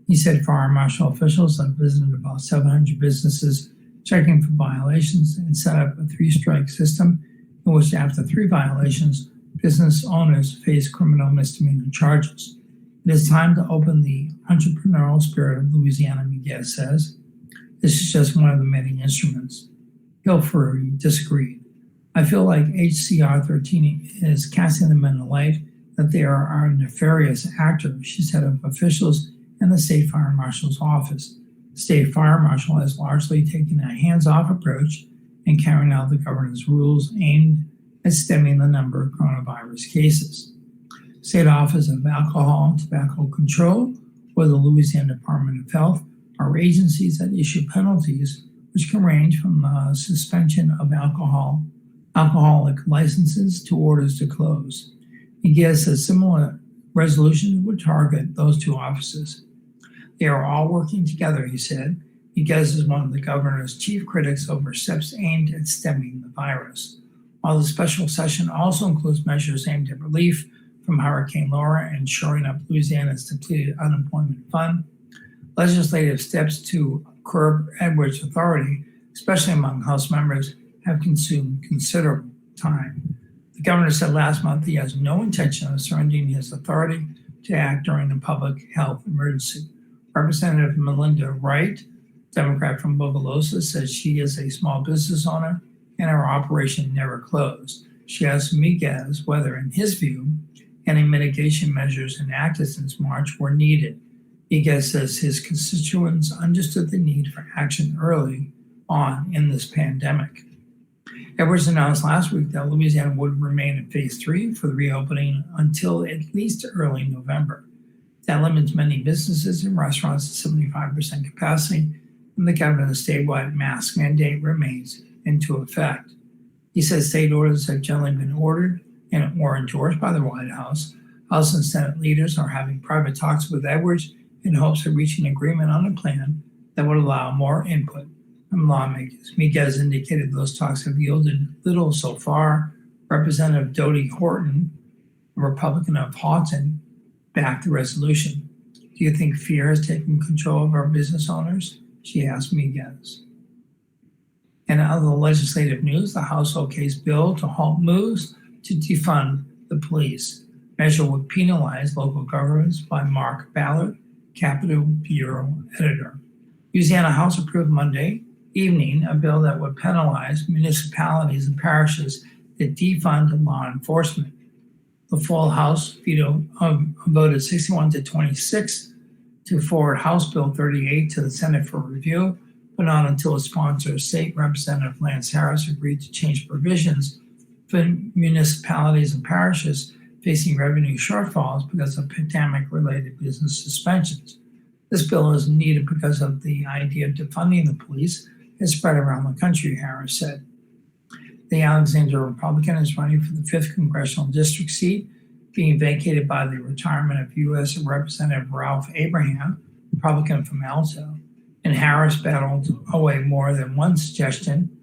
He said fire marshal officials have visited about 700 businesses checking for violations and set up a 3-strike system in which after 3 violations, business owners face criminal misdemeanor charges. It is time to open the entrepreneurial spirit of Louisiana, Miguez says. This is just one of the many instruments. Hilferty disagreed. I feel like HCR 13 is casting them in the light that they are a nefarious actor, she said of officials in the State Fire Marshal's office. The State Fire Marshal has largely taken a hands-off approach in carrying out the governor's rules aimed at stemming the number of coronavirus cases. State Office of Alcohol and Tobacco Control or the Louisiana Department of Health are agencies that issue penalties which can range from suspension of alcoholic licenses to orders to close. Miguez says similar resolutions would target those 2 offices. They are all working together, he said. Miguez is one of the governor's chief critics over steps aimed at stemming the virus. While the special session also includes measures aimed at relief from Hurricane Laura and shoring up Louisiana's depleted unemployment fund, legislative steps to curb Edwards' authority, especially among House members, have consumed considerable time. The governor said last month he has no intention of surrendering his authority to act during a public health emergency. Representative Melinda Wright, Democrat from Bogalusa, says she is a small business owner and her operation never closed. She asked Miguez whether, in his view, any mitigation measures enacted since March were needed. Miguez says his constituents understood the need for action early on in this pandemic. Edwards announced last week that Louisiana would remain in phase 3 for the reopening until at least early November. That limits many businesses and restaurants to 75% capacity, and the governor's statewide mask mandate remains into effect. He says state orders have generally been ordered and or endorsed by the White House. House and Senate leaders are having private talks with Edwards in hopes of reaching agreement on a plan that would allow more input from lawmakers. Miguez indicated those talks have yielded little so far. Representative Dodie Horton, a Republican of Houghton, backed the resolution. Do you think fear has taken control of our business owners? She asked Miguez. And out of the legislative news, the House okays bill to halt moves to defund the police. Measure would penalize local governments by Mark Ballard, Capitol Bureau editor. Louisiana House approved Monday evening a bill that would penalize municipalities and parishes that defund law enforcement. The full House voted 61 to 26 to forward House Bill 38 to the Senate for review, but not until its sponsor, State Representative Lance Harris, agreed to change provisions for municipalities and parishes facing revenue shortfalls because of pandemic-related business suspensions. This bill is needed because of the idea of defunding the police has spread around the country, Harris said. The Alexandria Republican is running for the 5th Congressional District seat, being vacated by the retirement of U.S. Representative Ralph Abraham, Republican from Alto. And Harris battled away more than one suggestion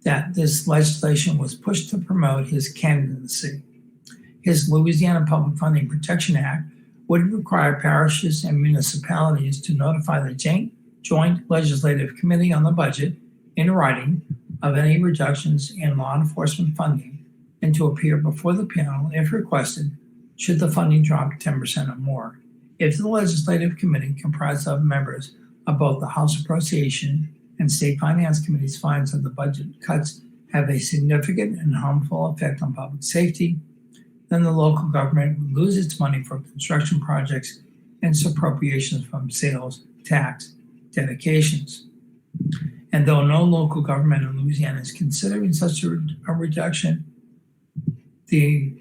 that this legislation was pushed to promote his candidacy. His Louisiana Public Funding Protection Act would require parishes and municipalities to notify the Joint Legislative Committee on the Budget in writing of any reductions in law enforcement funding and to appear before the panel if requested should the funding drop 10% or more. If the Legislative Committee, comprised of members of both the House Appropriation and State Finance Committees, finds that the budget cuts have a significant and harmful effect on public safety, then the local government would lose its money for construction projects and its appropriations from sales tax dedications. And though no local government in Louisiana is considering such a reduction, the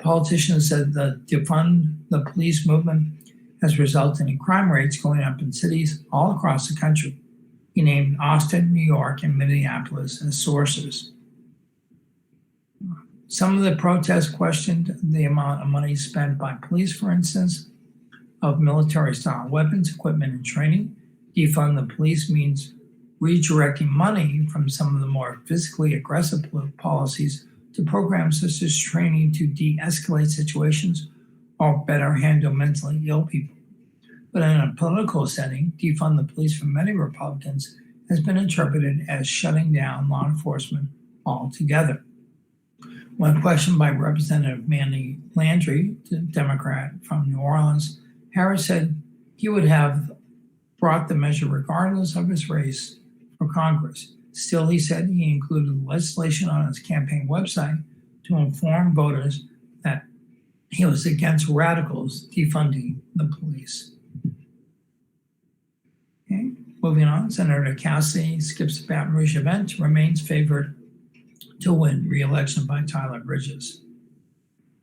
politicians said the defund the police movement has resulted in crime rates going up in cities all across the country. He named Austin, New York, and Minneapolis as sources. Some of the protests questioned the amount of money spent by police, for instance, of military-style weapons, equipment, and training. Defund the police means redirecting money from some of the more physically aggressive policies to programs such as training to de-escalate situations or better handle mentally ill people. But in a political setting, defund the police for many Republicans has been interpreted as shutting down law enforcement altogether. When questioned by Representative Manny Landry, the Democrat from New Orleans, Harris said he would have brought the measure regardless of his race for Congress. Still, he said he included legislation on his campaign website to inform voters that he was against radicals defunding the police. Okay, moving on, Senator Cassidy skips the Baton Rouge event, remains favored to win re-election by Tyler Bridges.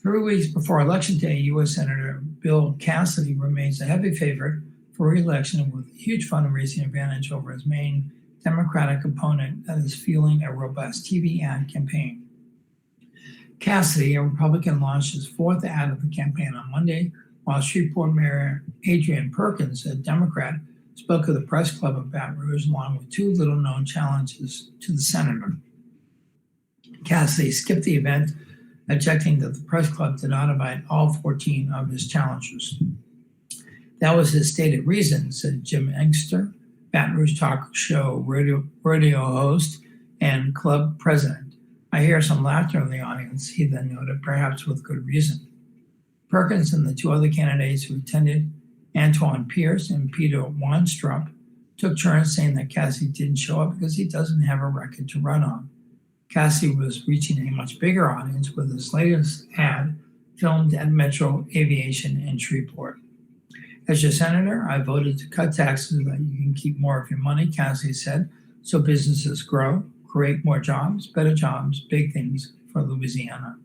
3 weeks before Election Day, U.S. Senator Bill Cassidy remains a heavy favorite for re-election with a huge fundraising advantage over his main Democratic opponent that is fueling a robust TV ad campaign. Cassidy, a Republican, launched his 4th ad of the campaign on Monday, while Shreveport Mayor Adrian Perkins, a Democrat, spoke at the Press Club of Baton Rouge along with 2 little-known challenges to the senator. Cassidy skipped the event, objecting that the Press Club did not invite all 14 of his challengers. That was his stated reason, said Jim Engster, Baton Rouge talk show radio host and club president. I hear some laughter in the audience, he then noted, perhaps with good reason. Perkins and the 2 other candidates who attended, Antoine Pierce and Peter Wanstrup, took turns saying that Cassidy didn't show up because he doesn't have a record to run on. Cassidy was reaching a much bigger audience with his latest ad filmed at Metro Aviation in Shreveport. As your senator, I voted to cut taxes so that you can keep more of your money, Cassidy said, so businesses grow, create more jobs, better jobs, big things for Louisiana.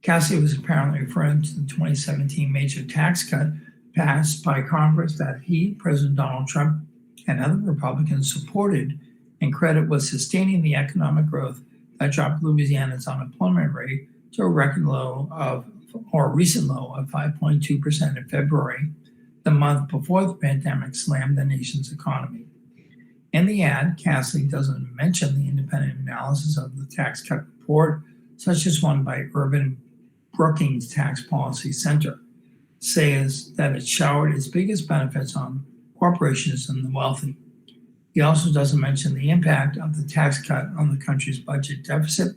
Cassie was apparently referring to the 2017 major tax cut passed by Congress that he, President Donald Trump, and other Republicans supported, and credit was sustaining the economic growth that dropped Louisiana's unemployment rate to a recent low of 5.2% in February, the month before the pandemic slammed the nation's economy. In the ad, Cassie doesn't mention the independent analysis of the tax cut report, such as one by Urban Brookings Tax Policy Center, says that it showered its biggest benefits on corporations and the wealthy. He also doesn't mention the impact of the tax cut on the country's budget deficit,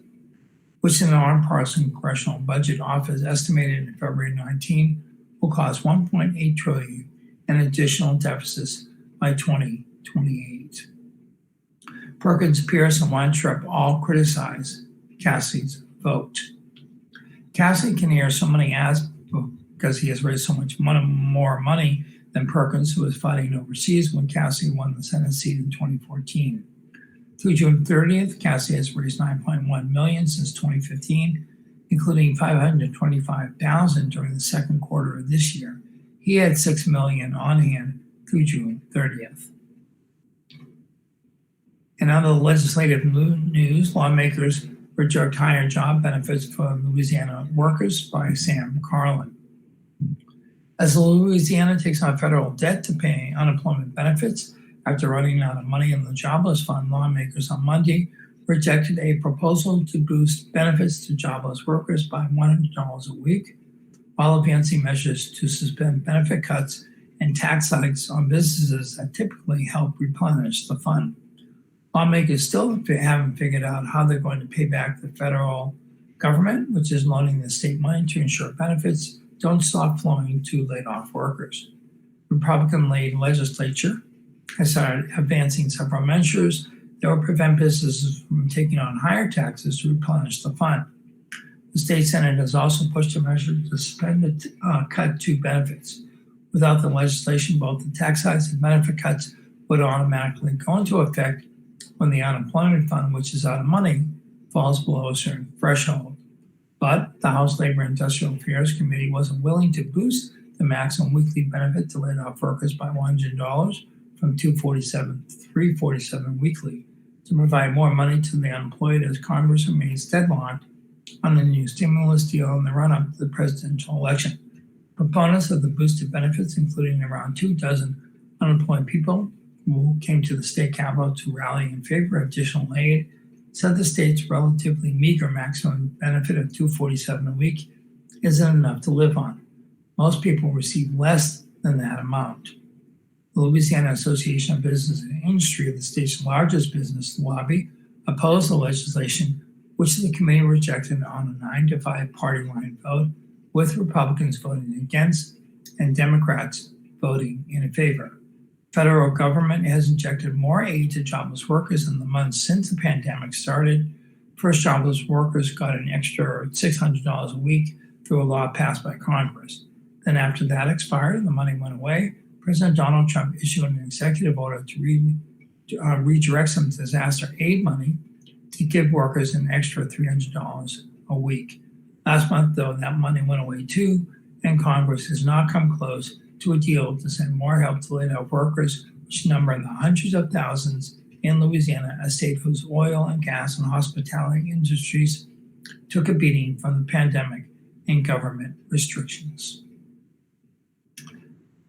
which the nonpartisan Congressional Budget Office estimated in February 19 will cause $1.8 trillion in additional deficits by 2028. Perkins, Pierce, and Weintraub all criticize Cassie's vote. Cassie can hear so many ads because he has raised so much more money than Perkins, who was fighting overseas when Cassie won the Senate seat in 2014. Through June 30th, Cassie has raised $9.1 million since 2015, including $525,000 during the second quarter of this year. He had $6 million on hand through June 30th. In other legislative news, lawmakers reject higher job benefits for Louisiana workers by Sam Carlin. As Louisiana takes on federal debt to pay unemployment benefits after running out of money in the jobless fund, lawmakers on Monday rejected a proposal to boost benefits to jobless workers by $100 a week, while advancing measures to suspend benefit cuts and tax hikes on businesses that typically help replenish the fund. Lawmakers still haven't figured out how they're going to pay back the federal government, which is loaning the state money to ensure benefits don't stop flowing to laid-off workers. Republican-led legislature has started advancing several measures that will prevent businesses from taking on higher taxes to replenish the fund. The state Senate has also pushed a measure to suspend the cut to benefits. Without the legislation, both the tax hikes and benefit cuts would automatically go into effect when the unemployment fund, which is out of money, falls below a certain threshold. But the House Labor and Industrial Affairs Committee wasn't willing to boost the maximum weekly benefit to laid-off workers by $100 from $247 to $347 weekly to provide more money to the unemployed as Congress remains deadlocked on the new stimulus deal in the run-up to the presidential election. Proponents of the boosted benefits, including around 2 dozen unemployed people who came to the state capitol to rally in favor of additional aid, said the state's relatively meager maximum benefit of $247 a week isn't enough to live on. Most people receive less than that amount. The Louisiana Association of Business and Industry, the state's largest business lobby, opposed the legislation, which the committee rejected on a 9-5 party line vote, with Republicans voting against and Democrats voting in favor. Federal government has injected more aid to jobless workers in the months since the pandemic started. First, jobless workers got an extra $600 a week through a law passed by Congress. Then after that expired and the money went away, President Donald Trump issued an executive order to redirect some disaster aid money to give workers an extra $300 a week. Last month, though, that money went away too, and Congress has not come close to a deal to send more help to laid-off workers, which number in the hundreds of thousands in Louisiana, a state whose oil and gas and hospitality industries took a beating from the pandemic and government restrictions.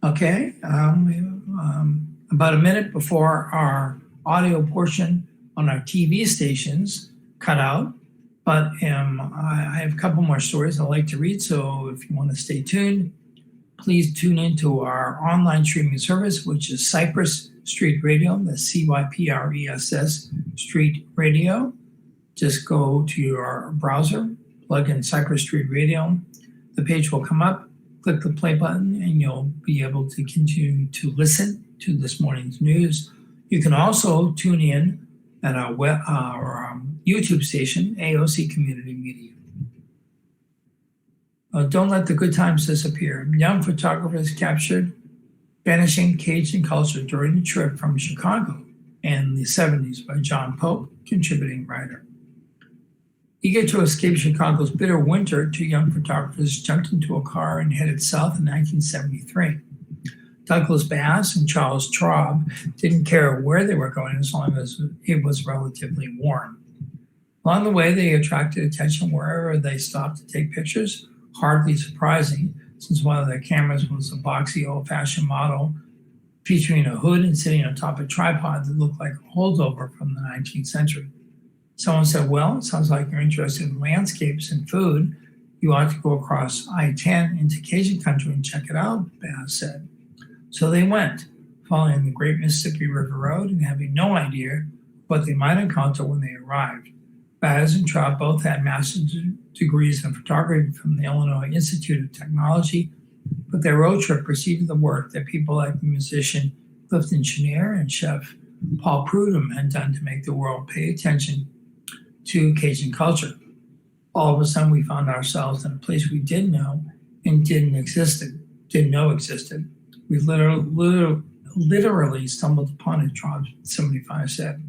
Okay, about a minute before our audio portion on our TV stations cut out, but I have a couple more stories I'd like to read, so if you want to stay tuned, please tune into our online streaming service, which is Cypress Street Radio, that's CYPRESS Street Radio. Just go to your browser, plug in Cypress Street Radio. The page will come up, click the play button, and you'll be able to continue to listen to this morning's news. You can also tune in at our YouTube station, AOC Community Media. Don't let the good times disappear. Young photographers captured vanishing Cajun culture during the trip from Chicago in the 70s by John Pope, contributing writer. Eager to escape Chicago's bitter winter, two young photographers jumped into a car and headed south in 1973. Douglas Bass and Charles Traub didn't care where they were going as long as it was relatively warm. Along the way, they attracted attention wherever they stopped to take pictures, hardly surprising, since one of their cameras was a boxy, old-fashioned model featuring a hood and sitting on top of a tripod that looked like a holdover from the 19th century. Someone said, well, it sounds like you're interested in landscapes and food. You ought to go across I-10 into Cajun country and check it out, Bass said. So they went, following the Great Mississippi River Road and having no idea what they might encounter when they arrived. Bass and Traub both had master's degrees in photography from the Illinois Institute of Technology, but their road trip preceded the work that people like the musician Clifton Chenier and chef Paul Prudhomme had done to make the world pay attention to Cajun culture. All of a sudden, we found ourselves in a place we didn't know and didn't know existed. We literally stumbled upon it, Traub 75 said.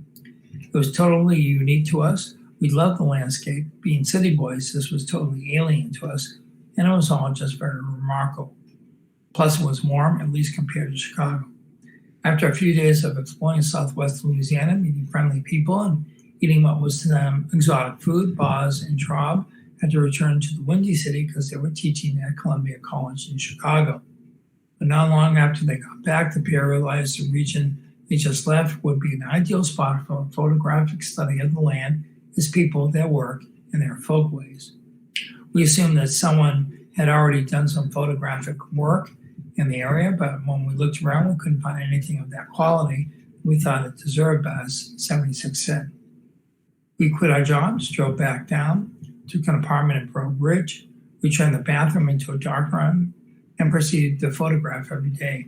It was totally unique to us. We loved the landscape. Being city boys, this was totally alien to us, and it was all just very remarkable. Plus, it was warm, at least compared to Chicago. After a few days of exploring southwest Louisiana, meeting friendly people, and eating what was to them exotic food, Boz and Traub had to return to the Windy City because they were teaching at Columbia College in Chicago. But not long after they got back, the pair realized the region they just left would be an ideal spot for a photographic study of the land, its people, their work, and their folkways. We assumed that someone had already done some photographic work in the area, but when we looked around, we couldn't find anything of that quality. We thought it deserved us, 76 said. We quit our jobs, drove back down, took an apartment in Breaux Bridge. We turned the bathroom into a dark room and proceeded to photograph every day.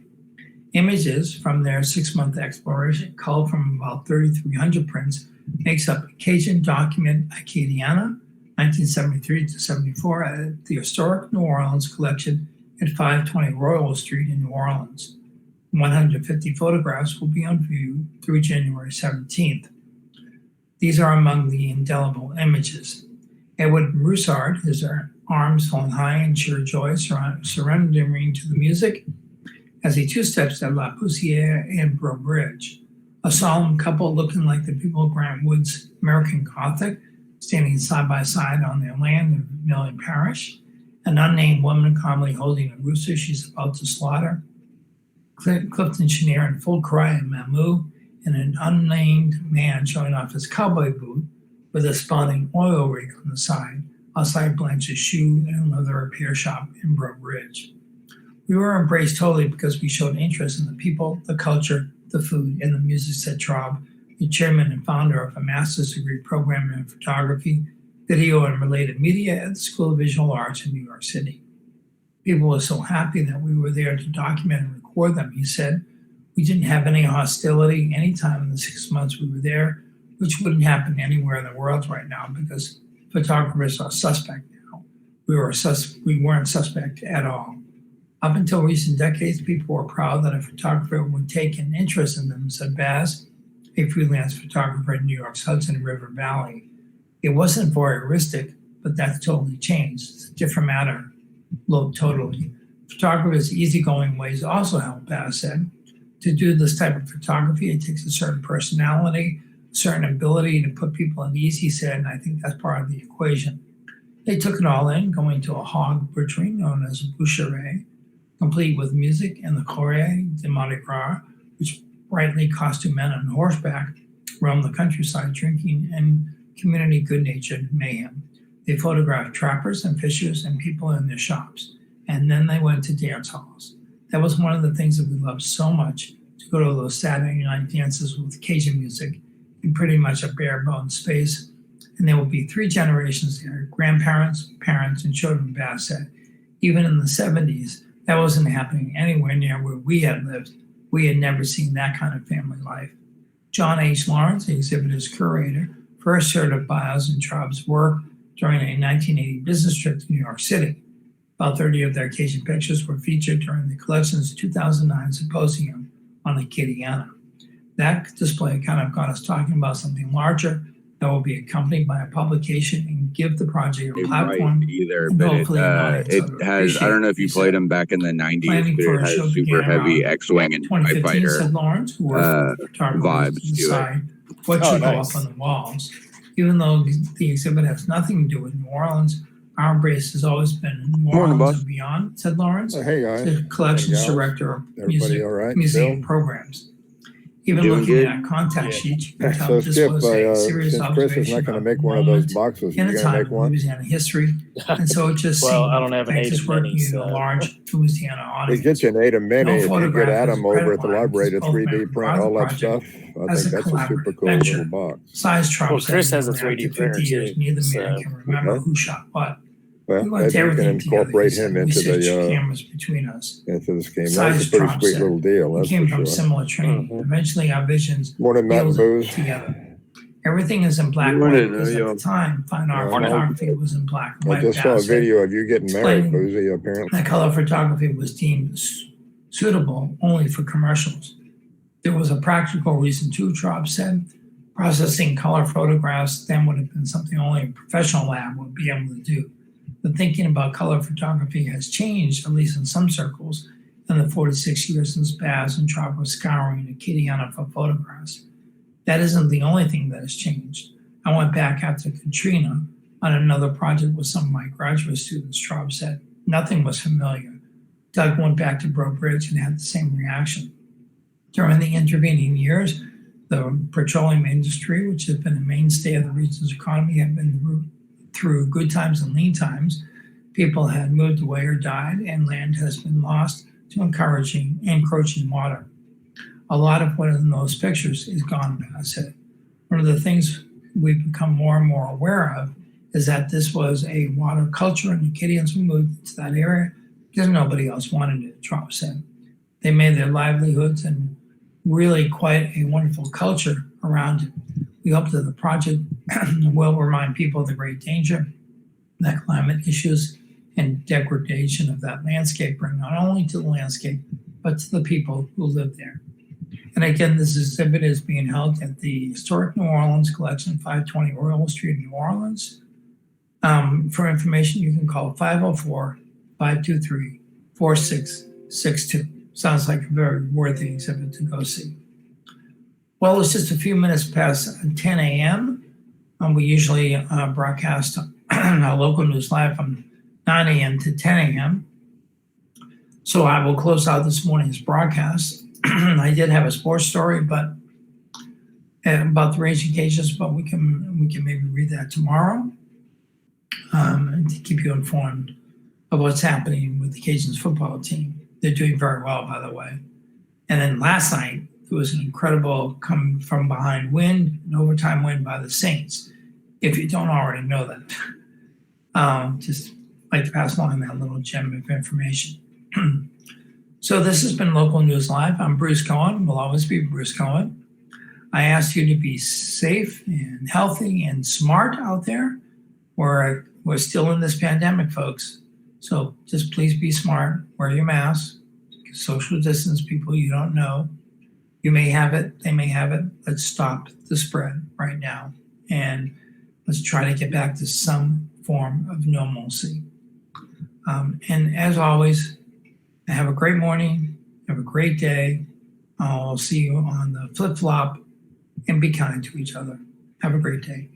Images from their 6-month exploration, culled from about 3,300 prints, makes up Cajun Document Acadiana, 1973 to 74, at the Historic New Orleans Collection at 520 Royal Street in New Orleans. 150 photographs will be on view through January 17th. These are among the indelible images. Edward Broussard, his arms held high in sheer joy, surrendering to the music, as he two-steps at La Poussière and Breaux Bridge. A solemn couple looking like the people of Grant Wood's American Gothic, standing side by side on their land in Vermilion Parish. An unnamed woman calmly holding a rooster she's about to slaughter. Clifton Chenier in full cry and Mamu, and an unnamed man showing off his cowboy boot with a spouting oil rig on the side, outside Blanche's shoe and leather repair shop in Breaux Bridge. We were embraced totally because we showed interest in the people, the culture, the food, and the music, said Traub, the chairman and founder of a master's degree program in photography, video, and related media at the School of Visual Arts in New York City. People were so happy that we were there to document and record them, he said. We didn't have any hostility any time in the 6 months we were there, which wouldn't happen anywhere in the world right now because photographers are suspect now. We weren't suspect at all. Up until recent decades, people were proud that a photographer would take an interest in them, said Baz, a freelance photographer in New York's Hudson River Valley. It wasn't voyeuristic, but that's totally changed. It's a different matter. Totally. Photographers' easygoing ways also help, Baz said. To do this type of photography, it takes a certain personality, a certain ability to put people at ease, he said, and I think that's part of the equation. They took it all in, going to a hog butchery known as a boucherie, complete with music and the Courrier de Mardi Gras, which brightly costumed men on horseback roamed the countryside drinking and community good-natured mayhem. They photographed trappers and fishers and people in their shops, and then they went to dance halls. That was one of the things that we loved so much, to go to those Saturday night dances with Cajun music in pretty much a bare-bones space. And there will be 3 generations there, grandparents, parents, and children, Bass said. Even in the 70s, that wasn't happening anywhere near where we had lived. We had never seen that kind of family life. John H. Lawrence, the exhibitor's curator, first heard of Baz and Traub's work during a 1980 business trip to New York City. About 30 of their Cajun pictures were featured during the collection's 2009 symposium on Acadiana. That display kind of got us talking about something larger, that will be accompanied by a publication and give the project a It platform. might either, and but hopefully an audience it that will has, I don't know if you appreciate played it. them back in the 90s, Planning but for it a has show super began heavy around X-Wing and TIE 2015, fighter said Lawrence, who worked for photographers vibes to to it. decide what should go up on the walls. Even though the exhibit has nothing to do with New Orleans, our embrace has always been New Orleans and beyond, said Lawrence, Hey guys, the collections director of museum programs. Even looking at contact sheets, you can tell So this Skip, was a serious since Chris is observation not going to of make one of those moment boxes, in you a going to time make of one? Louisiana history. And so it just Well, seemed I don't have an like just ATEM working mini, in a so. large Louisiana We audience. get you an ATEM mini No if you get photograph is Adam over at the credible library to because both 3D men print brought the all that project stuff. I as think a that's a super collaborative cool venture. little box. Size Trump Well, Chris said, has a after 3D 50 printer years, too, neither man so. can remember who shot what. Well, We went maybe to you can everything together. incorporate him We into switched the cameras between us. into the scheme. Size That's a pretty Trump sweet said, little deal. We That's came for from sure. similar training. Eventually, our visions Morning, Matt and yielded Booze. together. Everything is in black and white because at the time, fine art photography was in black and I white. just saw a Bassett. video of you getting married, Explaining Boozy, apparently. that color photography was deemed suitable only for commercials. There was a practical reason too, Traub said. Processing color photographs then would have been something only a professional lab would be able to do. The thinking about color photography has changed, at least in some circles, in the 46 years since Baz and Traub were scouring Acadiana for photographs. That isn't the only thing that has changed. I went back after Katrina on another project with some of my graduate students, Traub said. Nothing was familiar. Doug went back to Broke Ridge and had the same reaction. During the intervening years, the petroleum industry, which has been a mainstay of the region's economy, had been through good times and lean times. People had moved away or died, and land has been lost to encroaching water. A lot of what is in those pictures is gone, Bass said. One of the things we've become more and more aware of is that this was a water culture, and the Acadians moved to that area because nobody else wanted it, Trump said. They made their livelihoods and really quite a wonderful culture around it. We hope that the project will remind people of the great danger that climate issues and degradation of that landscape bring not only to the landscape, but to the people who live there. And again, this exhibit is being held at the Historic New Orleans Collection, 520 Royal Street, New Orleans. For information, you can call 504-523-4662. Sounds like a very worthy exhibit to go see. Well, it's just a few minutes past 10 a.m. We usually broadcast our local news live from 9 a.m. to 10 a.m. So I will close out this morning's broadcast. I did have a sports story, but about the Raging Cajuns, but we can maybe read that tomorrow and to keep you informed of what's happening with the Cajuns football team. They're doing very well, by the way. And then last night, there was an incredible come from behind win, an overtime win by the Saints. If you don't already know that, just like to pass along that little gem of information. So this has been Local News Live. I'm Bruce Cohen, will always be Bruce Cohen. I ask you to be safe and healthy and smart out there. We're still in this pandemic, folks. So just please be smart, wear your mask, social distance people you don't know. You may have it, they may have it. Let's stop the spread right now. And let's try to get back to some form of normalcy. And as always, have a great morning, have a great day. I'll see you on the flip-flop and be kind to each other. Have a great day.